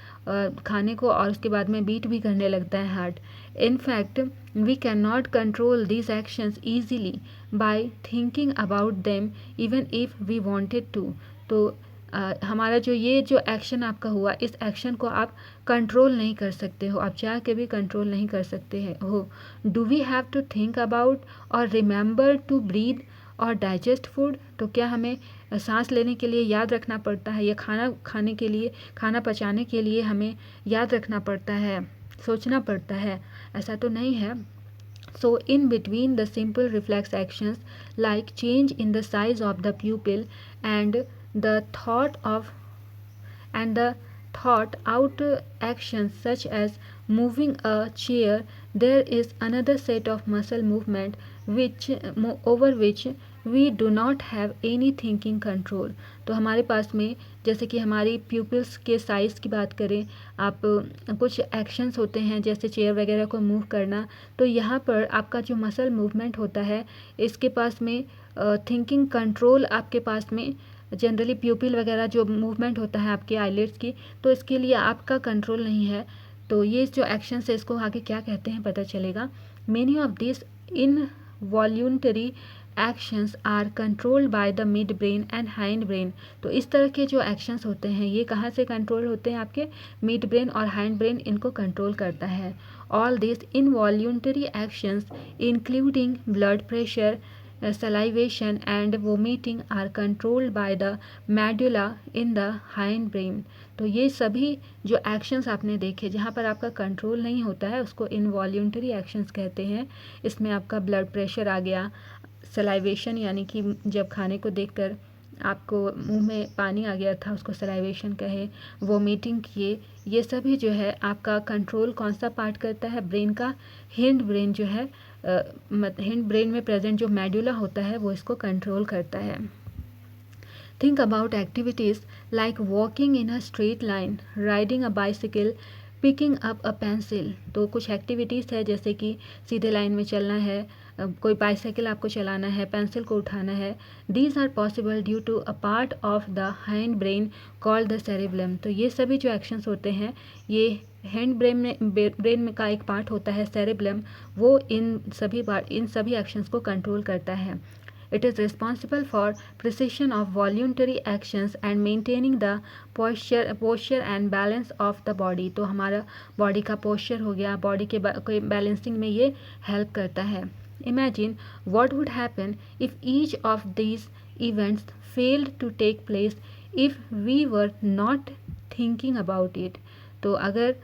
खाने को और उसके बाद में बीट भी करने लगता है heart. In fact we can not control these actions easily by thinking about them even if we wanted to. तो हमारा जो एक्शन आपका हुआ, इस एक्शन को आप कंट्रोल नहीं कर सकते हो, आप चाह के भी कंट्रोल नहीं कर सकते हो। Do we have to think about और रिमेंबर टू ब्रीथ और डाइजेस्ट फूड? तो क्या हमें सांस लेने के लिए याद रखना पड़ता है, या खाना खाने के लिए, खाना पचाने के लिए हमें याद रखना पड़ता है, सोचना पड़ता है? ऐसा तो नहीं है। So in between the simple reflex actions like change in the size of the pupil and the thought out actions such as moving a chair, there is another set of muscle movement over which we do not have any thinking control। तो हमारे पास में जैसे कि हमारी pupils के size की बात करें, आप कुछ एक्शंस होते हैं जैसे चेयर वगैरह को मूव करना, तो यहाँ पर आपका जो मसल मूवमेंट होता है इसके पास में थिंकिंग कंट्रोल आपके पास में जनरली प्यूपिल वगैरह जो मूवमेंट होता है आपके आईलिड्स की, तो इसके लिए आपका कंट्रोल नहीं है। तो ये जो एक्शंस है इसको आगे क्या कहते हैं पता चलेगा। Many of this involuntary actions are controlled by the mid brain and hind brain. तो इस तरह के जो एक्शंस होते हैं ये कहाँ से कंट्रोल होते हैं, आपके मिड ब्रेन और हाइंड ब्रेन इनको कंट्रोल करता है। All this involuntary actions including blood pressure, salivation and vomiting are controlled by the medulla in the hind brain। तो ये सभी जो एक्शंस आपने देखे जहाँ पर आपका कंट्रोल नहीं होता है उसको इनवॉल्यूंटरी एक्शंस कहते हैं। इसमें आपका ब्लड प्रेशर आ गया, सलाइवेशन यानी कि जब खाने को देखकर आपको मुंह में पानी आ गया था उसको सलाइवेशन कहे, वोमिटिंग किए, ये सभी जो है आपका कंट्रोल कौन सा पार्ट करता है, ब्रेन का हिंड ब्रेन जो है, हिंड ब्रेन में प्रेजेंट जो मेडुला होता है वो इसको कंट्रोल करता है। Think about activities like walking in a straight line, riding a bicycle, picking up a pencil. तो कुछ एक्टिविटीज़ है जैसे कि सीधे लाइन में चलना है, कोई बाइसाइकिल आपको चलाना है, पेंसिल को उठाना है। These are possible due to a part of the hand brain called the cerebrum. तो ये सभी जो एक्शंस होते हैं ये हैंड ब्रेन में का एक पार्ट होता है सेरेब्रम, वो इन सभी एक्शंस को कंट्रोल करता है। It is responsible for precision of voluntary actions and maintaining the posture and balance of the body। तो हमारा बॉडी का पोस्चर हो गया, बॉडी के बैलेंसिंग में ये हेल्प करता है। Imagine what would happen if each of these events failed to take place if we were not thinking about it। तो अगर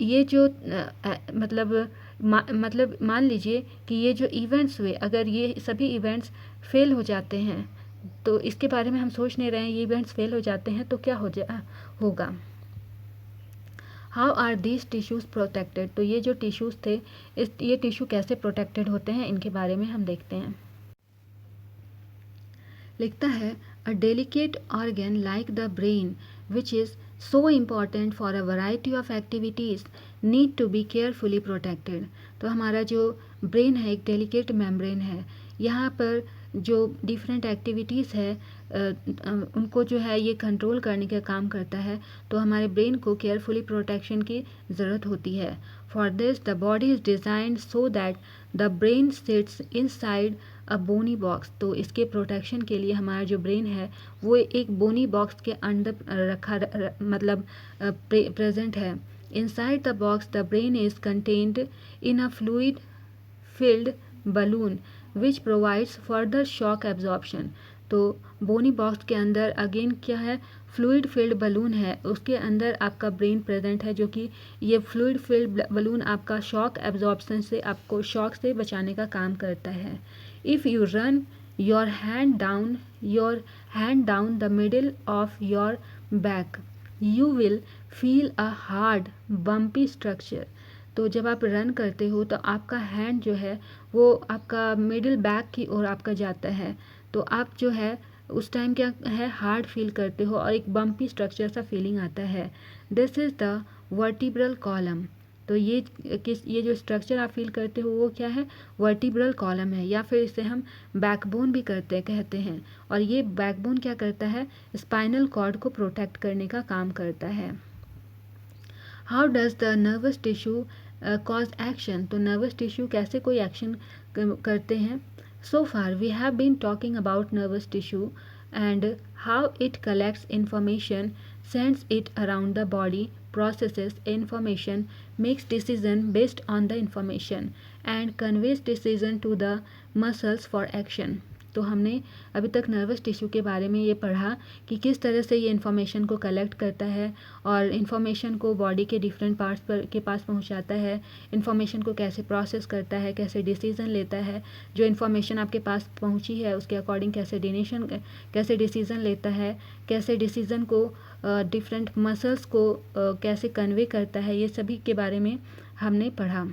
ये जो मतलब मान लीजिए कि ये जो इवेंट्स हुए, अगर ये सभी इवेंट्स फेल हो जाते हैं तो इसके बारे में हम सोच नहीं रहे हैं, ये इवेंट्स फेल हो जाते हैं तो क्या होगा। How are these tissues protected. तो ये जो टिश्यूज़ थे ये टिश्यू कैसे प्रोटेक्टेड होते हैं इनके बारे में हम देखते हैं। लिखता है a delicate organ like the brain which is so important for a variety of activities need to be carefully protected। तो हमारा जो ब्रेन है एक डेलिकेट मेम्ब्रेन है, यहाँ पर जो डिफरेंट एक्टिविटीज़ है उनको जो है ये कंट्रोल करने का काम करता है। तो हमारे ब्रेन को केयरफुली प्रोटेक्शन की ज़रूरत होती है। For this the body is designed so that the brain sits inside a bony box. तो इसके प्रोटेक्शन के लिए हमारा जो ब्रेन है वो एक बोनी बॉक्स के अंदर प्रेजेंट है। Inside the box the brain is contained in a fluid filled balloon which provides further shock absorption. तो बोनी बॉक्स के अंदर अगेन क्या है, फ्लूइड फिल्ड बलून है, उसके अंदर आपका ब्रेन प्रेजेंट है जो कि ये फ्लूइड फिल्ड बलून आपका शॉक एब्जॉर्प्शन से, आपको शॉक से बचाने का काम करता है। If you run your hand down the middle of your back you will feel a hard bumpy structure. तो जब आप रन करते हो तो आपका हैंड जो है वो आपका मिडिल बैक की ओर आपका जाता है, तो आप जो है उस टाइम क्या है हार्ड फील करते हो और एक बम्पी स्ट्रक्चर सा फीलिंग आता है। This is the vertebral column. तो ये जो स्ट्रक्चर आप फील करते हो वो क्या है, वर्टिब्रल कॉलम है, या फिर इसे हम बैकबोन भी कहते हैं। और ये बैकबोन क्या करता है, स्पाइनल कॉर्ड को प्रोटेक्ट करने का काम करता है। How does the nervous tissue cause action. तो नर्वस टिश्यू कैसे कोई एक्शन करते हैं। So far we have been talking about nervous tissue and how it collects information, sends it around the body, processes information, makes decision based on the information and conveys decision to the muscles for action। तो हमने अभी तक nervous tissue के बारे में ये पढ़ा कि किस तरह से ये इन्फॉर्मेशन को कलेक्ट करता है और इन्फॉर्मेशन को बॉडी के डिफरेंट पार्ट्स के पास पहुंचाता है, इन्फॉर्मेशन को कैसे प्रोसेस करता है, कैसे डिसीज़न लेता है, जो इन्फॉर्मेशन आपके पास पहुंची है उसके अकॉर्डिंग कैसे डिसीज़न लेता है, कैसे डिसीज़न को डिफरेंट मसल्स को कैसे कन्वे करता है, ये सभी के बारे में हमने पढ़ा।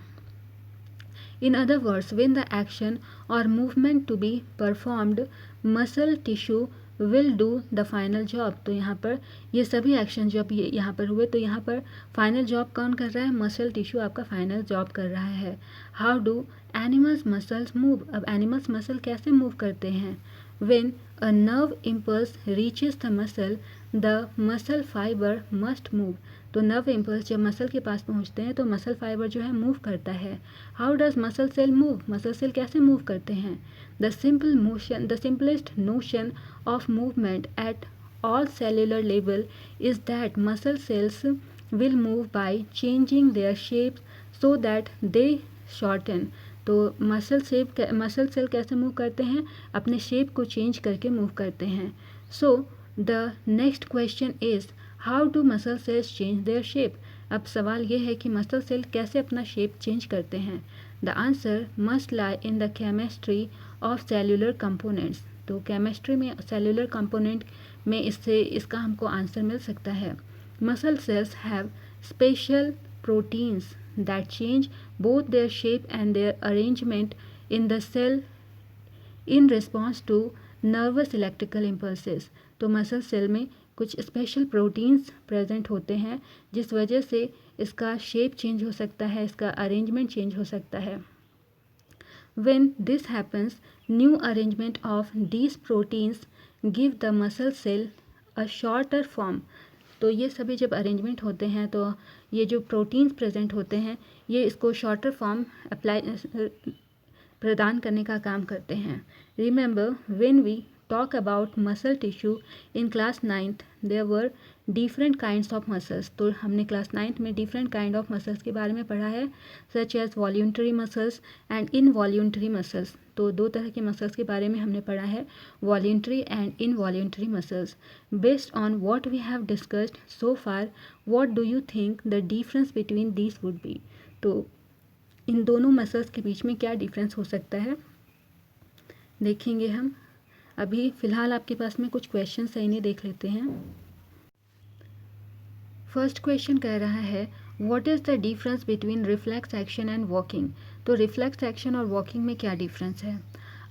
In other words, when the action or movement to be performed, muscle tissue will do the final job। तो यहाँ पर ये सभी एक्शन जब ये यहाँ पर हुए तो यहाँ पर फाइनल जॉब कौन कर रहा है, मसल टिश्यू आपका फाइनल जॉब कर रहा है। How do animals muscles move, अब एनिमल्स मसल कैसे मूव करते हैं? When a nerve impulse reaches the muscle fibre must move, तो नर्व इम्पल्स जब मसल के पास पहुंचते हैं तो मसल फाइबर जो है मूव करता है। How does muscle cell move, muscle cell कैसे मूव करते हैं? The simplest notion of movement at all cellular level is that muscle cells will move by changing their shapes so that they shorten, तो muscle cell कैसे move करते हैं? अपने shape को change करके मूव करते हैं। So the next question is how do muscle cells change their shape, अब सवाल ये है कि मसल सेल कैसे अपना शेप चेंज करते हैं? The answer must lie in the chemistry of cellular components, तो केमिस्ट्री में सेल्यूलर कंपोनेंट में इसका हमको आंसर मिल सकता है। Muscle cells have special proteins that change both their shape and their arrangement in the cell in response to nervous electrical impulses, तो muscle cell में कुछ स्पेशल प्रोटीन्स प्रेजेंट होते हैं जिस वजह से इसका शेप चेंज हो सकता है, इसका अरेंजमेंट चेंज हो सकता है। When this happens, new arrangement of these proteins give the muscle cell a shorter form, तो ये सभी जब अरेंजमेंट होते हैं तो ये जो प्रोटीन्स प्रेजेंट होते हैं ये इसको शॉर्टर फॉर्म प्रदान करने का काम करते हैं। Remember when we talk about muscle tissue in class 9th there were different kinds of muscles, तो हमने क्लास 9th में डिफरेंट काइंड ऑफ मसल्स के बारे में पढ़ा है, such as voluntary muscles and involuntary muscles, तो दो तरह के मसल्स के बारे में हमने पढ़ा है, voluntary and involuntary muscles. Based on what we have discussed so far, what do you think the difference between these would be, तो इन दोनों मसल्स के बीच में क्या डिफरेंस हो सकता है देखेंगे हम। अभी फ़िलहाल आपके पास में कुछ क्वेश्चन है, इन्हें देख लेते हैं। फर्स्ट क्वेश्चन कह रहा है what is the difference between reflex action and walking, तो रिफ्लेक्स एक्शन और वॉकिंग में क्या डिफरेंस है?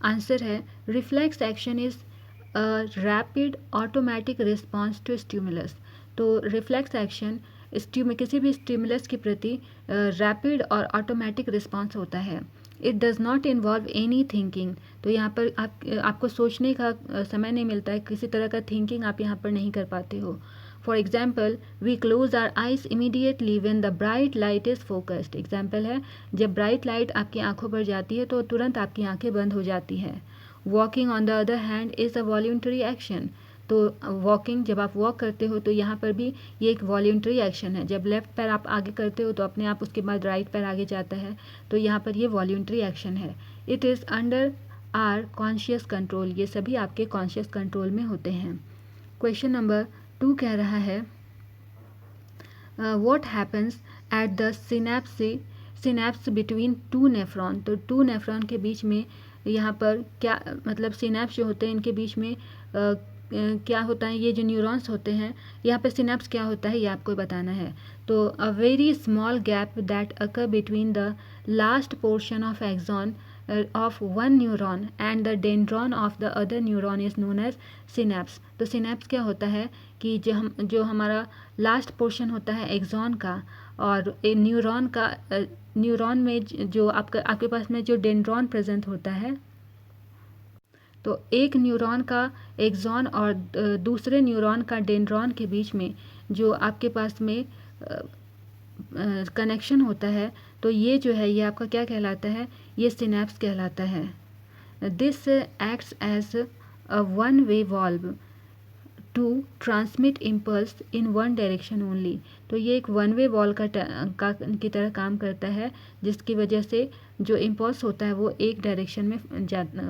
आंसर है reflex action is a rapid automatic response to stimulus, तो रिफ्लेक्स एक्शन किसी भी स्टिमुलस के प्रति रैपिड और ऑटोमेटिक रिस्पॉन्स होता है। It does not involve any thinking, तो यहाँ पर आपको सोचने का समय नहीं मिलता है, किसी तरह का थिंकिंग आप यहाँ पर नहीं कर पाते हो। For example we close our eyes immediately when the bright light is focused, example है जब ब्राइट लाइट आपकी आंखों पर जाती है तो तुरंत आपकी आंखें बंद हो जाती है। Walking on the other hand is a voluntary action, तो वॉकिंग जब आप वॉक करते हो तो यहाँ पर भी ये एक वॉल्यूंटरी एक्शन है, जब लेफ्ट पैर आप आगे करते हो तो अपने आप उसके बाद राइट पैर आगे जाता है, तो यहाँ पर ये वॉल्यूंटरी एक्शन है। It is under our conscious control, ये सभी आपके कॉन्शियस कंट्रोल में होते हैं। क्वेश्चन नंबर 2 कह रहा है what happens at the synapse between two nephron, तो टू नेफ्रॉन के बीच में यहाँ पर क्या मतलब सिनेप्स जो होते हैं इनके बीच में क्या होता है, ये जो न्यूरॉन्स होते हैं यहाँ पे सिनेप्स क्या होता है ये आपको बताना है। तो a very small gap that occur between the last portion of axon of one neuron and the dendron of the other neuron is known as synapse, तो synapse क्या होता है कि जो हमारा लास्ट पोर्शन होता है एक्सॉन का और न्यूरॉन में जो आपके पास में जो डेंड्रॉन प्रेजेंट होता है, तो एक न्यूरॉन का एक्सॉन और दूसरे न्यूरॉन का डेंड्रॉन के बीच में जो आपके पास में कनेक्शन होता है, तो ये जो है ये आपका क्या कहलाता है, ये सिनेप्स कहलाता है। This acts as a one way valve to transmit impulse in one direction only, तो ये एक वन वे वॉल की तरह काम करता है जिसकी वजह से जो इम्पल्स होता है वो एक डायरेक्शन में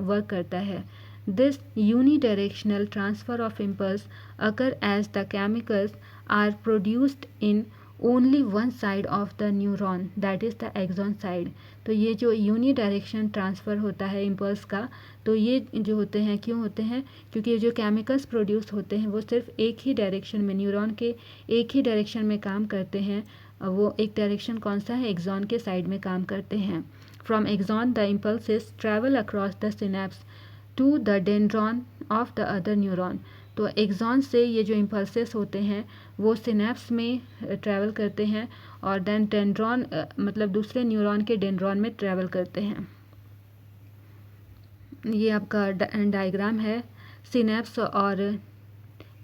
वर्क करता है। This unidirectional transfer of impulse occur as the chemicals are produced in only one side of the neuron that is the axon side, तो ये जो यूनी डायरेक्शन ट्रांसफ़र होता है इम्पल्स का, तो ये जो होते हैं क्यों होते हैं, क्योंकि जो केमिकल्स प्रोड्यूस होते हैं वो सिर्फ एक ही डायरेक्शन में, न्यूरॉन के एक ही डायरेक्शन में काम करते हैं, वो एक डायरेक्शन कौन सा है, एक्सॉन के साइड में काम करते हैं। From axon the impulses travel across the synapse to the dendron of the other neuron, तो एक्सॉन से ये जो इम्पल्सेस होते हैं वो सिनेप्स में ट्रैवल करते हैं और देन डेंड्रॉन मतलब दूसरे न्यूरॉन के डेंड्रॉन में ट्रैवल करते हैं। ये आपका डायग्राम है, सिनेप्स और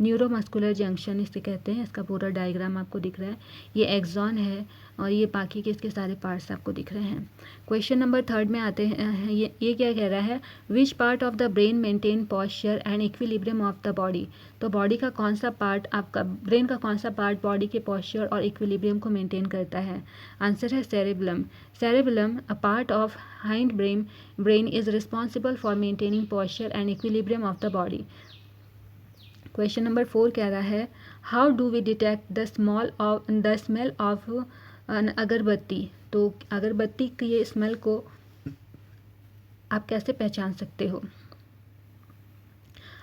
न्यूरोमस्कुलर जंक्शन इसे कहते हैं, इसका पूरा डायग्राम आपको दिख रहा है। ये एक्सॉन है और ये बाकी के इसके सारे पार्ट्स आपको दिख रहे हैं। क्वेश्चन नंबर 3 में आते हैं। ये क्या कह रहा है, which part of the brain maintain posture and equilibrium of the body. तो बॉडी का कौन सा पार्ट, आपका ब्रेन का कौन सा पार्ट बॉडी के पॉस्चर और इक्विलिब्रियम को मेंटेन करता है। आंसर है cerebellum. Cerebellum, a part of hind brain is responsible for maintaining posture and equilibrium of the body. Question number 4 कह रहा है, how do we detect the smell of अगरबत्ती। तो अगरबत्ती की ये स्मेल को आप कैसे पहचान सकते हो।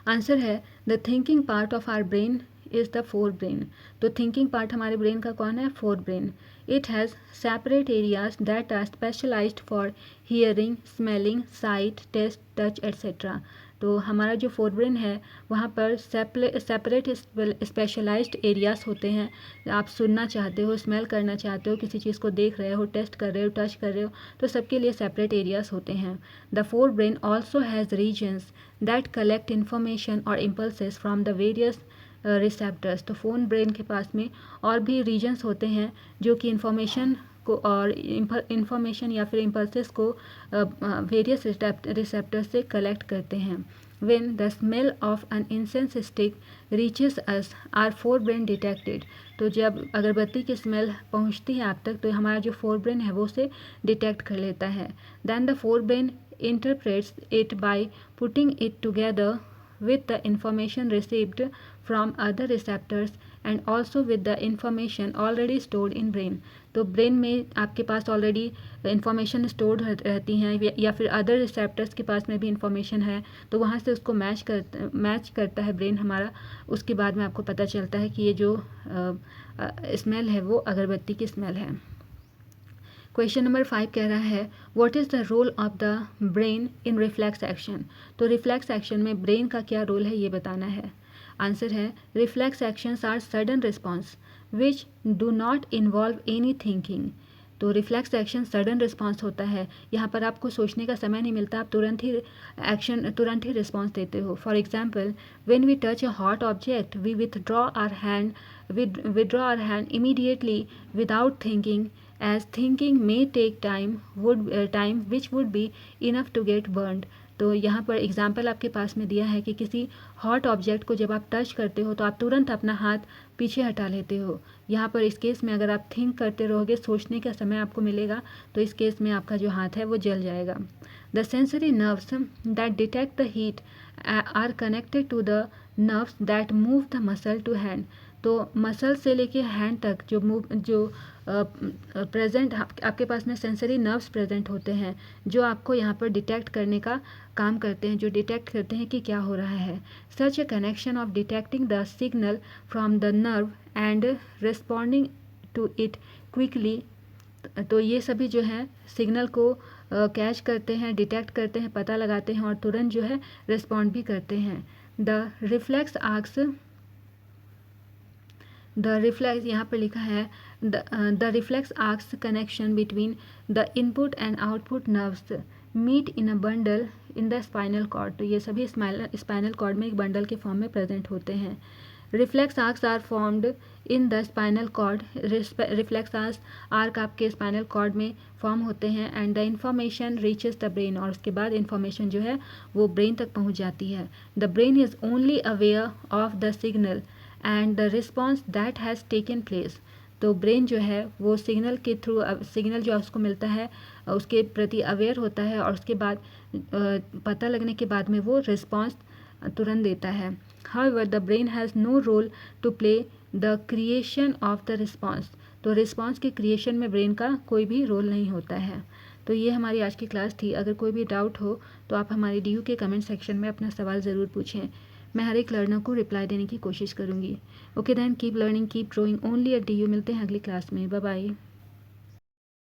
आंसर है, the thinking part of our brain is the four brain. तो थिंकिंग पार्ट हमारे ब्रेन का कौन है, fore brain. It has separate areas that are specialized for hearing, smelling, sight, taste, touch etcetera. तो हमारा जो फोर ब्रेन है वहाँ पर सेपरेट स्पेशलाइज्ड एरियाज होते हैं। आप सुनना चाहते हो, स्मेल करना चाहते हो, किसी चीज़ को देख रहे हो, टेस्ट कर रहे हो, टच कर रहे हो, तो सबके लिए सेपरेट एरियाज होते हैं। The fore brain also has regions that collect information or impulses from the various receptors. तो फोन ब्रेन के पास में और भी रीजन्स होते हैं जो कि इन्फॉर्मेशन को और इंफॉर्मेशन या फिर इम्पल्सेस को वेरियस रिसेप्टर से कलेक्ट करते हैं। When the smell of an incense stick reaches us our fore brain detected. तो जब अगरबत्ती की स्मेल पहुंचती है आप तक तो हमारा जो फोर ब्रेन है वो उसे डिटेक्ट कर लेता है। Then the four brain interprets it by putting it together with the information received from other receptors and also with the information already stored in brain। तो ब्रेन में आपके पास ऑलरेडी इंफॉर्मेशन स्टोर्ड रहती हैं या फिर अदर रिसेप्टर्स के पास में भी इंफॉर्मेशन है, तो वहाँ से उसको मैच करता है ब्रेन हमारा। उसके बाद में आपको पता चलता है कि ये जो स्मेल है वो अगरबत्ती की स्मेल है। क्वेश्चन नंबर 5 कह रहा है, what is the role of the brain in reflex action. तो रिफ्लेक्स एक्शन में ब्रेन का क्या रोल है ये बताना है। आंसर है, reflex actions are sudden response which do not involve any thinking. तो रिफ्लेक्स एक्शन सडन रिस्पॉन्स होता है, यहाँ पर आपको सोचने का समय नहीं मिलता, आप तुरंत ही रिस्पॉन्स देते हो। For example, when we touch a hot object we withdraw our hand immediately without thinking, as thinking may take time which would be enough to get burned। तो यहाँ पर एग्जाम्पल आपके पास में दिया है कि किसी हॉट ऑब्जेक्ट को जब आप टच करते हो तो आप तुरंत अपना हाथ पीछे हटा लेते हो। यहाँ पर इस केस में अगर आप थिंक करते रहोगे, सोचने का समय आपको मिलेगा, तो इस केस में आपका जो हाथ है वो जल जाएगा। The sensory nerves that detect the heat are connected to the nerves that move the muscle to hand. तो मसल से लेके हैंड तक जो प्रेजेंट आपके पास में सेंसरी नर्व्स प्रेजेंट होते हैं जो आपको यहाँ पर डिटेक्ट करने का काम करते हैं, जो डिटेक्ट करते हैं कि क्या हो रहा है। Such a connection of detecting the signal from the nerve and responding to it quickly. तो ये सभी जो है सिग्नल को कैच करते हैं, डिटेक्ट करते हैं, पता लगाते हैं और तुरंत जो है रिस्पॉन्ड भी करते हैं। यहाँ पर लिखा है the reflex arcs connection between the input and output nerves meet in a bundle in the spinal cord. तो ये सभी स्पाइनल कॉर्ड में एक बंडल के फॉर्म में प्रेजेंट होते हैं। Reflex arcs are formed in the spinal cord. Reflex arc आपके स्पाइनल कॉर्ड में फॉर्म होते हैं and the information reaches the brain. और उसके बाद इंफॉर्मेशन जो है वो ब्रेन तक पहुंच जाती है। The brain is only aware of the signal and the response that has taken place. तो ब्रेन जो है वो सिग्नल के थ्रू, सिग्नल जो उसको मिलता है उसके प्रति अवेयर होता है और उसके बाद पता लगने के बाद में वो रिस्पॉन्स तुरंत देता है। However the brain has no role to play the creation of the response. तो रिस्पॉन्स के क्रिएशन में ब्रेन का कोई भी रोल नहीं होता है। तो ये हमारी आज की क्लास थी। अगर कोई भी डाउट हो तो आप हमारे DU के कमेंट सेक्शन में अपना सवाल ज़रूर पूछें। मैं हर एक लर्नर को रिप्लाई देने की कोशिश करूँगी। Okay then, keep learning, keep growing only at DU। मिलते हैं अगली क्लास में। Bye bye.